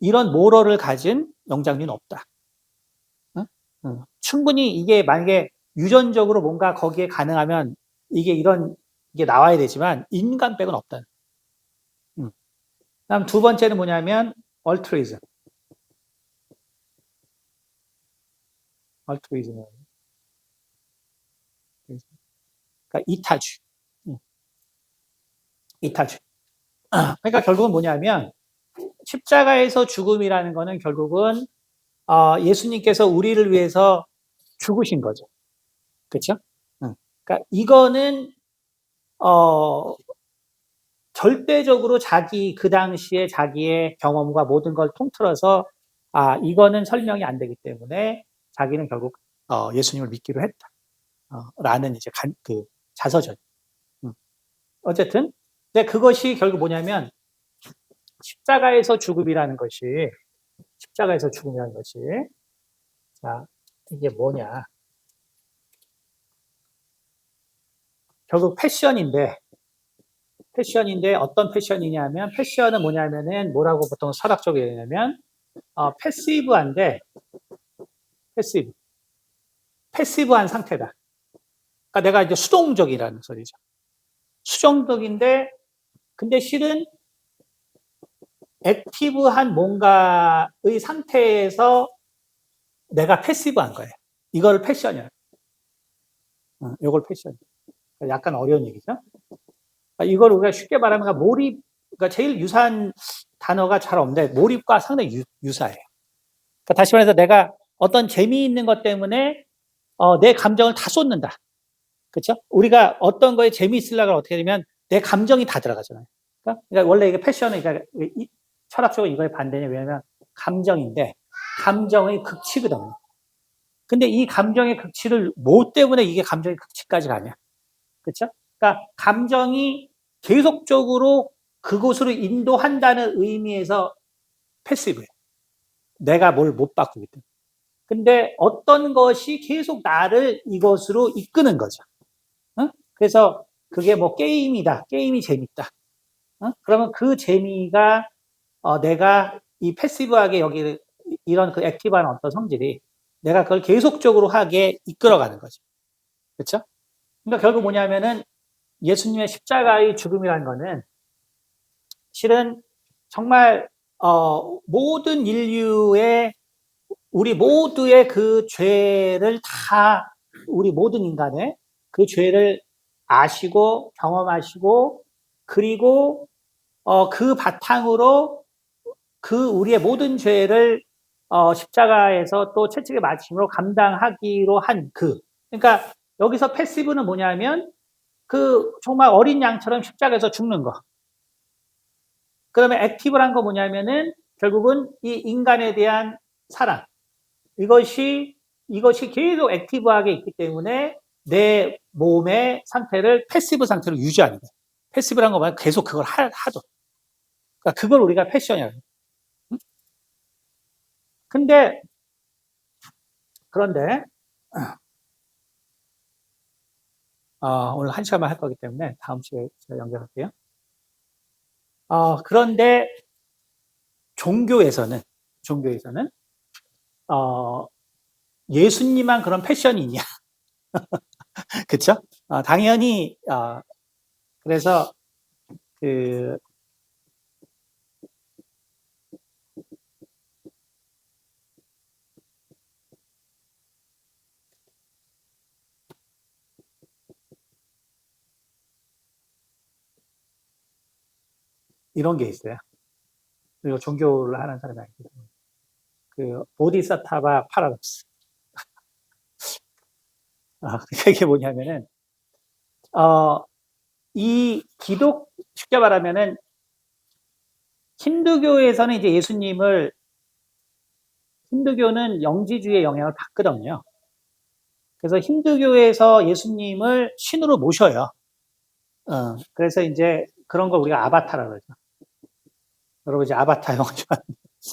Speaker 1: 이런 모럴을 가진 영장류는 없다. 응? 응. 충분히 이게 만약에 유전적으로 뭔가 거기에 가능하면 이게 나와야 되지만 인간 빼고는 없다. 응. 그다음 두 번째는 뭐냐면 얼트루이즘. 얼트루이즘. 그러니까 이타주. 응. 이타주. 그러니까 결국은 뭐냐면 십자가에서 죽음이라는 거는 결국은 예수님께서 우리를 위해서 죽으신 거죠. 그렇죠? 응. 그러니까 이거는 절대적으로 그 당시에 자기의 경험과 모든 걸 통틀어서 이거는 설명이 안 되기 때문에 자기는 결국 예수님을 믿기로 했다. 라는 이제 그 자서전. 응. 어쨌든 근데 그것이 결국 뭐냐면 십자가에서 죽음이라는 것이 자, 이게 뭐냐. 결국 패션인데 어떤 패션이냐면 패션은 뭐냐면은 뭐라고 보통 철학적으로 얘기하냐면 패시브한데 패시브한 상태다. 그러니까 내가 이제 수동적이라는 소리죠. 수동적인데 근데 실은 액티브한 뭔가의 상태에서 내가 패시브한 거예요. 이걸 패션이야. 이걸 패션. 약간 어려운 얘기죠. 이걸 우리가 쉽게 말하면 몰입, 그러니까 제일 유사한 단어가 잘 없는데 몰입과 상당히 유사해요. 그러니까 다시 말해서 내가 어떤 재미있는 것 때문에 내 감정을 다 쏟는다. 그렇죠? 우리가 어떤 거에 재미있으려고 어떻게 되면 내 감정이 다 들어가잖아요. 그러니까 원래 이게 패션은 그러니까 철학적으로 이거에 반대냐 왜냐면 감정인데 감정의 극치거든요. 근데 이 감정의 극치를 뭐 때문에 이게 감정의 극치까지 가냐? 그렇죠? 그러니까 감정이 계속적으로 그곳으로 인도한다는 의미에서 패시브예요. 내가 뭘 못 바꾸기 때문에. 근데 어떤 것이 계속 나를 이것으로 이끄는 거죠. 어? 그래서 그게 뭐 게임이다. 게임이 재밌다. 그러면 그 재미가 내가 이 패시브하게 여기 이런 그 액티브한 어떤 성질이 내가 그걸 계속적으로 하게 이끌어가는 거죠. 그렇죠? 그러니까 결국 뭐냐면은 예수님의 십자가의 죽음이라는 거는 실은 정말 모든 인류의 우리 모두의 그 죄를 다 우리 모든 인간의 그 죄를 아시고 경험하시고 그리고 그 바탕으로 그 우리의 모든 죄를 십자가에서 또 채찍에 맞춤으로 감당하기로 한 그러니까 여기서 패시브는 뭐냐면 그 정말 어린 양처럼 십자가에서 죽는 거. 그러면 액티브란 거 뭐냐면은 결국은 이 인간에 대한 사랑. 이것이 계속 액티브하게 있기 때문에 내 몸의 상태를 패시브 상태로 유지하는 거예요. 패시브란 거 말고 계속 그걸 하죠. 그러니까 그걸 우리가 패션이라고 해요. 그런데 오늘 한 시간만 할 거기 때문에 다음 시간에 제가 연결할게요. 그런데 종교에서는 예수님만 그런 패션이 있냐? 그렇죠? 당연히 그래서 그 이런 게 있어요. 그리고 종교를 하는 사람이 아니거든요. 그 보디사타바 파라독스. 그게 뭐냐면은 이 쉽게 말하면은 힌두교에서는 이제 힌두교는 영지주의의 영향을 받거든요. 그래서 힌두교에서 예수님을 신으로 모셔요. 그래서 이제 그런 걸 우리가 아바타라고 그러죠. 여러분 이제 아바타 영화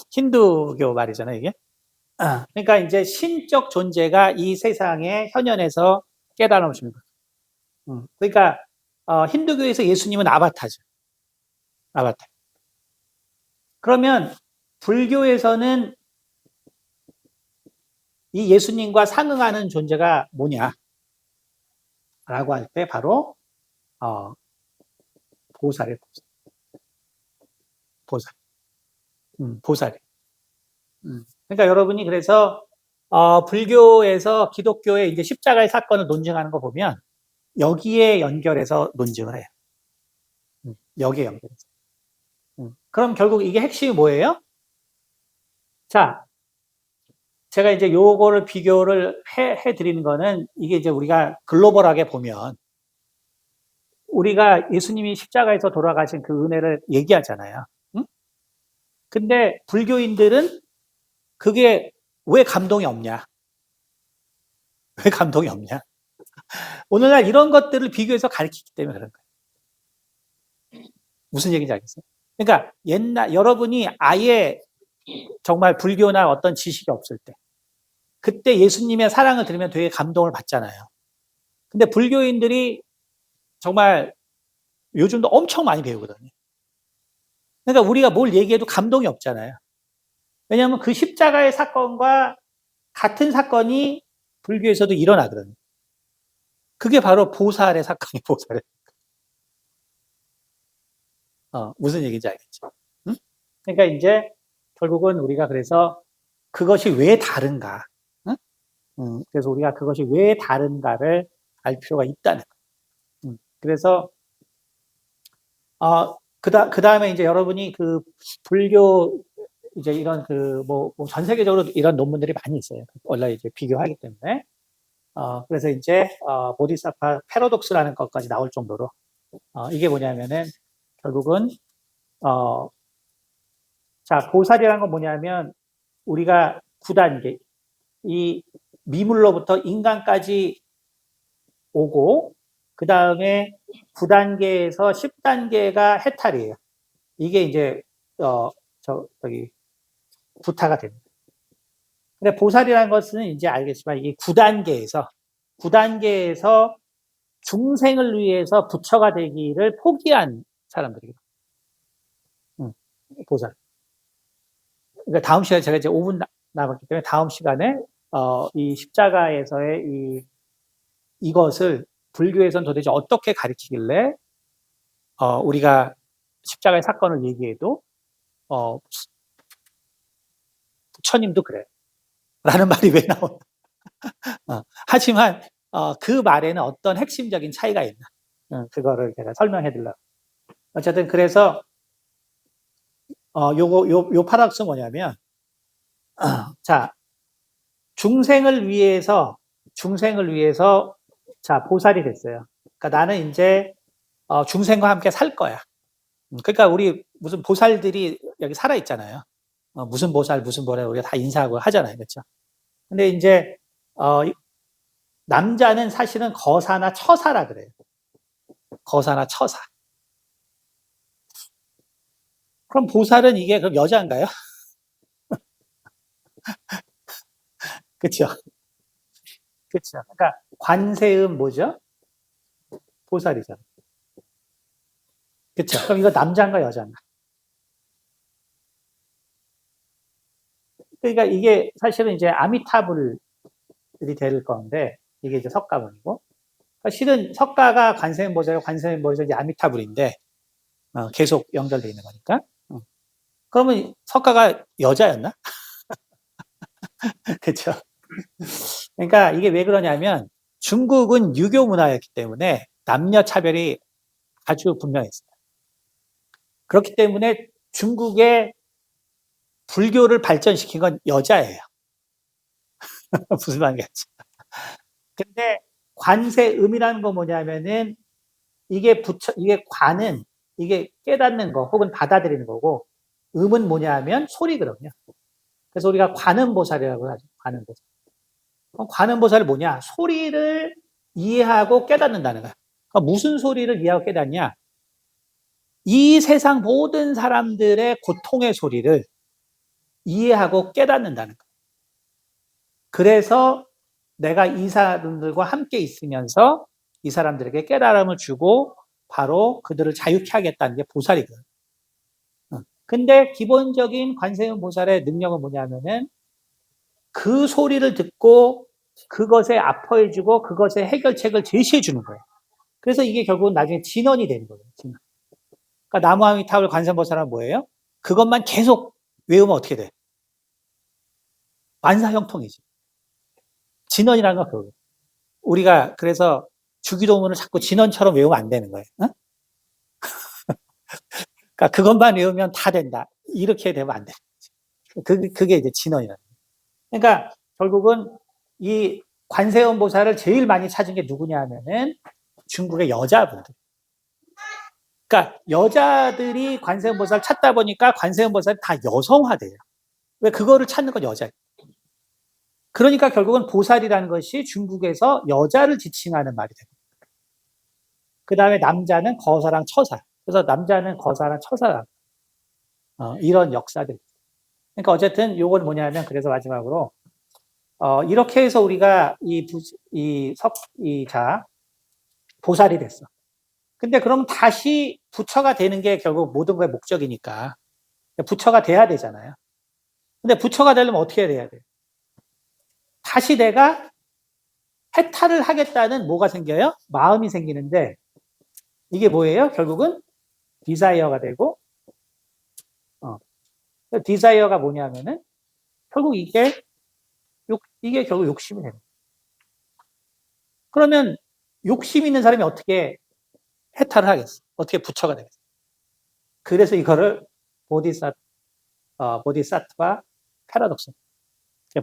Speaker 1: 힌두교 말이잖아요, 이게. 그러니까 이제 신적 존재가 이 세상에 현현해서 깨달음을 줍니다. 그러니까 힌두교에서 예수님은 아바타죠. 아바타. 그러면 불교에서는 이 예수님과 상응하는 존재가 뭐냐? 라고 할 때 바로 보살이에요. 보살. 보살이. 그러니까 여러분이 그래서 불교에서 기독교의 이제 십자가의 사건을 논증하는 거 보면 여기에 연결해서 논증을 해요. 여기에 연결해서. 그럼 결국 이게 핵심이 뭐예요? 자, 제가 이제 요거를 비교를 해드리는 거는 이게 이제 우리가 글로벌하게 보면 우리가 예수님이 십자가에서 돌아가신 그 은혜를 얘기하잖아요. 응? 근데 불교인들은 그게 왜 감동이 없냐? 왜 감동이 없냐? 오늘날 이런 것들을 비교해서 가르치기 때문에 그런 거예요. 무슨 얘기인지 알겠어요? 그러니까 여러분이 아예 정말 불교나 어떤 지식이 없을 때, 그때 예수님의 사랑을 들으면 되게 감동을 받잖아요. 근데 불교인들이 정말 요즘도 엄청 많이 배우거든요. 그러니까 우리가 뭘 얘기해도 감동이 없잖아요. 왜냐하면 그 십자가의 사건과 같은 사건이 불교에서도 일어나거든요. 그게 바로 보살의 사건이 보살의. 무슨 얘기인지 알겠죠? 응? 그러니까 이제 결국은 우리가 그래서 그것이 왜 다른가? 응? 그래서 우리가 그것이 왜 다른가를 알 필요가 있다는 거예요. 그래서 그 다음에 이제 여러분이 그 불교 이제 이런 전 세계적으로 이런 논문들이 많이 있어요. 원래 이제 비교하기 때문에. 그래서 이제 보디사파 패러독스라는 것까지 나올 정도로 이게 뭐냐면은 결국은 자, 보살이라는 건 뭐냐면 우리가 9단계 이 미물로부터 인간까지 오고 그 다음에 9단계에서 10단계가 해탈이에요. 이게 이제 저기 부타가 됩니다. 근데 보살이라는 것은 이제 알겠지만 이게 9단계에서 중생을 위해서 부처가 되기를 포기한 사람들이에요. 보살. 그러니까 다음 시간에 제가 이제 5분 남았기 때문에 다음 시간에 이 십자가에서의 이것을 불교에서는 도대체 어떻게 가르치길래 우리가 십자가의 사건을 얘기해도 부처님도 그래 라는 말이 왜 나오나. 하지만 그 말에는 어떤 핵심적인 차이가 있나. 그거를 제가 설명해 드리려고. 어쨌든 그래서 요 파락스 뭐냐면 자, 중생을 위해서 자, 보살이 됐어요. 그러니까 나는 이제 중생과 함께 살 거야. 그러니까 우리 무슨 보살들이 여기 살아 있잖아요. 무슨 보살 우리가 다 인사하고 하잖아요. 그렇죠? 근데 이제 남자는 사실은 거사나 처사라 그래요. 거사나 처사. 그럼 보살은 이게 그럼 여자인가요? 그렇죠? 그렇죠. 그러니까 관세음 뭐죠? 보살이죠. 그렇죠. 그럼 이거 남자인가 여자인가? 그러니까 이게 사실은 이제 아미타불이 될 건데 이게 이제 석가모니고 실은 석가가 관세음보살이고 관세음보살이 이제 아미타불인데 계속 연결돼 있는 거니까. 그러면 석가가 여자였나? 그렇죠. 그러니까 이게 왜 그러냐면 중국은 유교 문화였기 때문에 남녀 차별이 아주 분명했어요. 그렇기 때문에 중국의 불교를 발전시킨 건 여자예요. 무슨 말인지. 근데 관세음이라는 건 뭐냐면은 이게 관은 이게 깨닫는 거 혹은 받아들이는 거고 음은 뭐냐면 소리거든요. 그래서 우리가 관음보살이라고 하죠. 관음보살. 그럼 관음보살이 뭐냐? 소리를 이해하고 깨닫는다는 거야. 그러니까 무슨 소리를 이해하고 깨닫냐? 이 세상 모든 사람들의 고통의 소리를 이해하고 깨닫는다는 거야. 그래서 내가 이 사람들과 함께 있으면서 이 사람들에게 깨달음을 주고 바로 그들을 자유케 하겠다는 게 보살이거든. 근데 기본적인 관세음 보살의 능력은 뭐냐면은 그 소리를 듣고 그것에 아퍼해주고 그것의 해결책을 제시해 주는 거예요. 그래서 이게 결국은 나중에 진언이 되는 거예요. 진언. 그러니까 나무아미타불 관세음보살은 뭐예요? 그것만 계속 외우면 어떻게 돼? 만사형통이지. 진언이라는 건 그거예요. 우리가 그래서 주기도문을 자꾸 진언처럼 외우면 안 되는 거예요. 어? 그러니까 그것만 외우면 다 된다. 이렇게 되면 안 돼. 그게 이제 진언이라는 거예요. 그러니까 결국은 이 관세음 보살을 제일 많이 찾은 게 누구냐 하면은 중국의 여자분들. 그러니까 여자들이 관세음 보살 찾다 보니까 관세음 보살이 다 여성화돼요. 왜 그거를 찾는 건 여자예요. 그러니까 결국은 보살이라는 것이 중국에서 여자를 지칭하는 말이 됩니다. 그 다음에 남자는 거사랑 처사. 그래서 남자는 거사랑 처사랑 이런 역사들. 그러니까 어쨌든 요건 뭐냐면 그래서 마지막으로 이렇게 해서 우리가 보살이 됐어. 근데 그럼 다시 부처가 되는 게 결국 모든 거의 목적이니까 부처가 돼야 되잖아요. 근데 부처가 되려면 어떻게 돼야 돼요? 다시 내가 해탈을 하겠다는 뭐가 생겨요? 마음이 생기는데 이게 뭐예요? 결국은 디자이어가 되고 디자이어가 뭐냐면은 결국 이게 결국 욕심이 되는 거예요. 그러면 욕심 있는 사람이 어떻게 해탈을 하겠어? 어떻게 부처가 되겠어? 그래서 이거를 보디사트바 패러독스.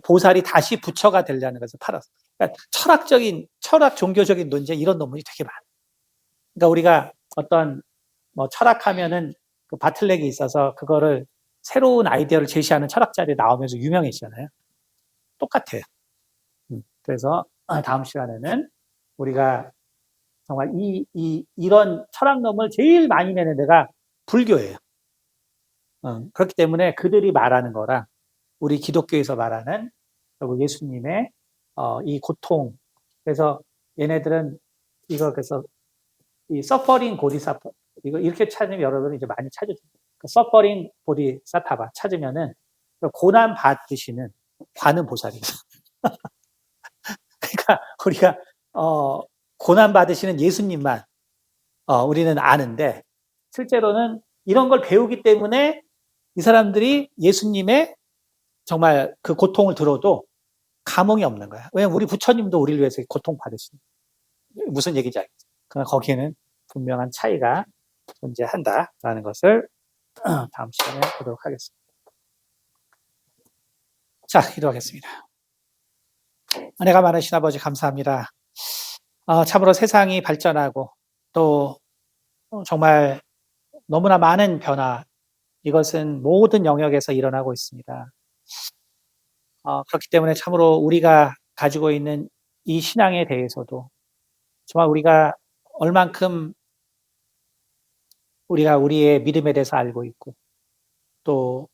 Speaker 1: 보살이 다시 부처가 되려는 것을 팔았어. 그러니까 철학 종교적인 논쟁 이런 논문이 되게 많아. 그러니까 우리가 어떤 철학하면은 그 바틀렉이 있어서 그거를 새로운 아이디어를 제시하는 철학자들이 나오면서 유명해지잖아요. 똑같아요. 그래서 다음 시간에는 우리가 정말 이런 철학론을 제일 많이 내는 데가 불교예요. 그렇기 때문에 그들이 말하는 거랑 우리 기독교에서 말하는 결국 예수님의 이 고통. 그래서 얘네들은 이거 그래서 이 서퍼링 보디사파 이거 이렇게 찾으면 여러분이 이제 많이 찾으세요. 서퍼링 보디사타바 찾으면은 고난 받으시는 관음 보살이에요. 그러니까 우리가 고난 받으시는 예수님만 우리는 아는데 실제로는 이런 걸 배우기 때문에 이 사람들이 예수님의 정말 그 고통을 들어도 감흥이 없는 거야. 왜냐면 우리 부처님도 우리를 위해서 고통 받으시는 무슨 얘기인지 알겠죠. 그러나 거기에는 분명한 차이가 존재한다라는 것을 다음 시간에 보도록 하겠습니다. 자, 기도하겠습니다. 은혜가 많으신 아버지 감사합니다. 참으로 세상이 발전하고 또 정말 너무나 많은 변화, 이것은 모든 영역에서 일어나고 있습니다. 그렇기 때문에 참으로 우리가 가지고 있는 이 신앙에 대해서도 정말 우리가 얼만큼 우리가 우리의 믿음에 대해서 알고 있고 또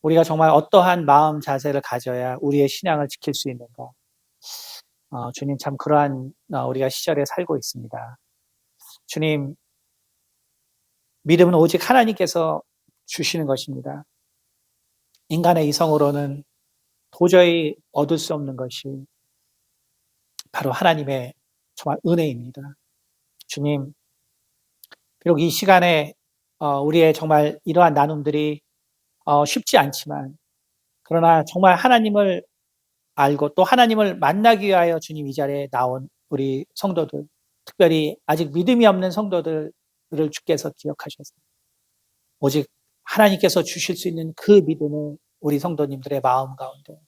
Speaker 1: 우리가 정말 어떠한 마음 자세를 가져야 우리의 신앙을 지킬 수 있는가. 주님 참 그러한 우리가 시절에 살고 있습니다. 주님, 믿음은 오직 하나님께서 주시는 것입니다. 인간의 이성으로는 도저히 얻을 수 없는 것이 바로 하나님의 정말 은혜입니다. 주님, 비록 이 시간에 우리의 정말 이러한 나눔들이 쉽지 않지만 그러나 정말 하나님을 알고 또 하나님을 만나기 위하여 주님 이 자리에 나온 우리 성도들, 특별히 아직 믿음이 없는 성도들을 주께서 기억하셔서 오직 하나님께서 주실 수 있는 그 믿음을 우리 성도님들의 마음 가운데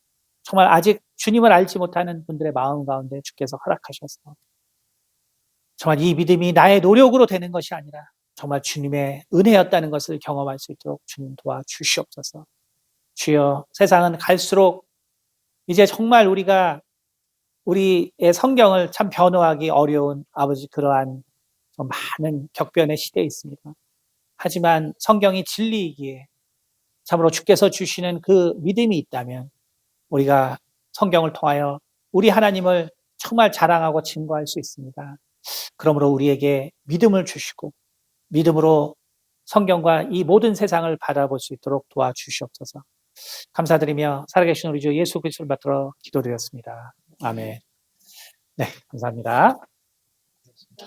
Speaker 1: 정말 아직 주님을 알지 못하는 분들의 마음 가운데 주께서 허락하셔서 정말 이 믿음이 나의 노력으로 되는 것이 아니라 정말 주님의 은혜였다는 것을 경험할 수 있도록 주님 도와주시옵소서. 주여, 세상은 갈수록 이제 정말 우리의 성경을 참 변호하기 어려운 아버지 그러한 많은 격변의 시대에 있습니다. 하지만 성경이 진리이기에 참으로 주께서 주시는 그 믿음이 있다면 우리가 성경을 통하여 우리 하나님을 정말 자랑하고 증거할 수 있습니다. 그러므로 우리에게 믿음을 주시고 믿음으로 성경과 이 모든 세상을 바라볼 수 있도록 도와주시옵소서. 감사드리며 살아계신 우리 주 예수 그리스도를 받들어 기도드렸습니다. 아멘. 네, 감사합니다.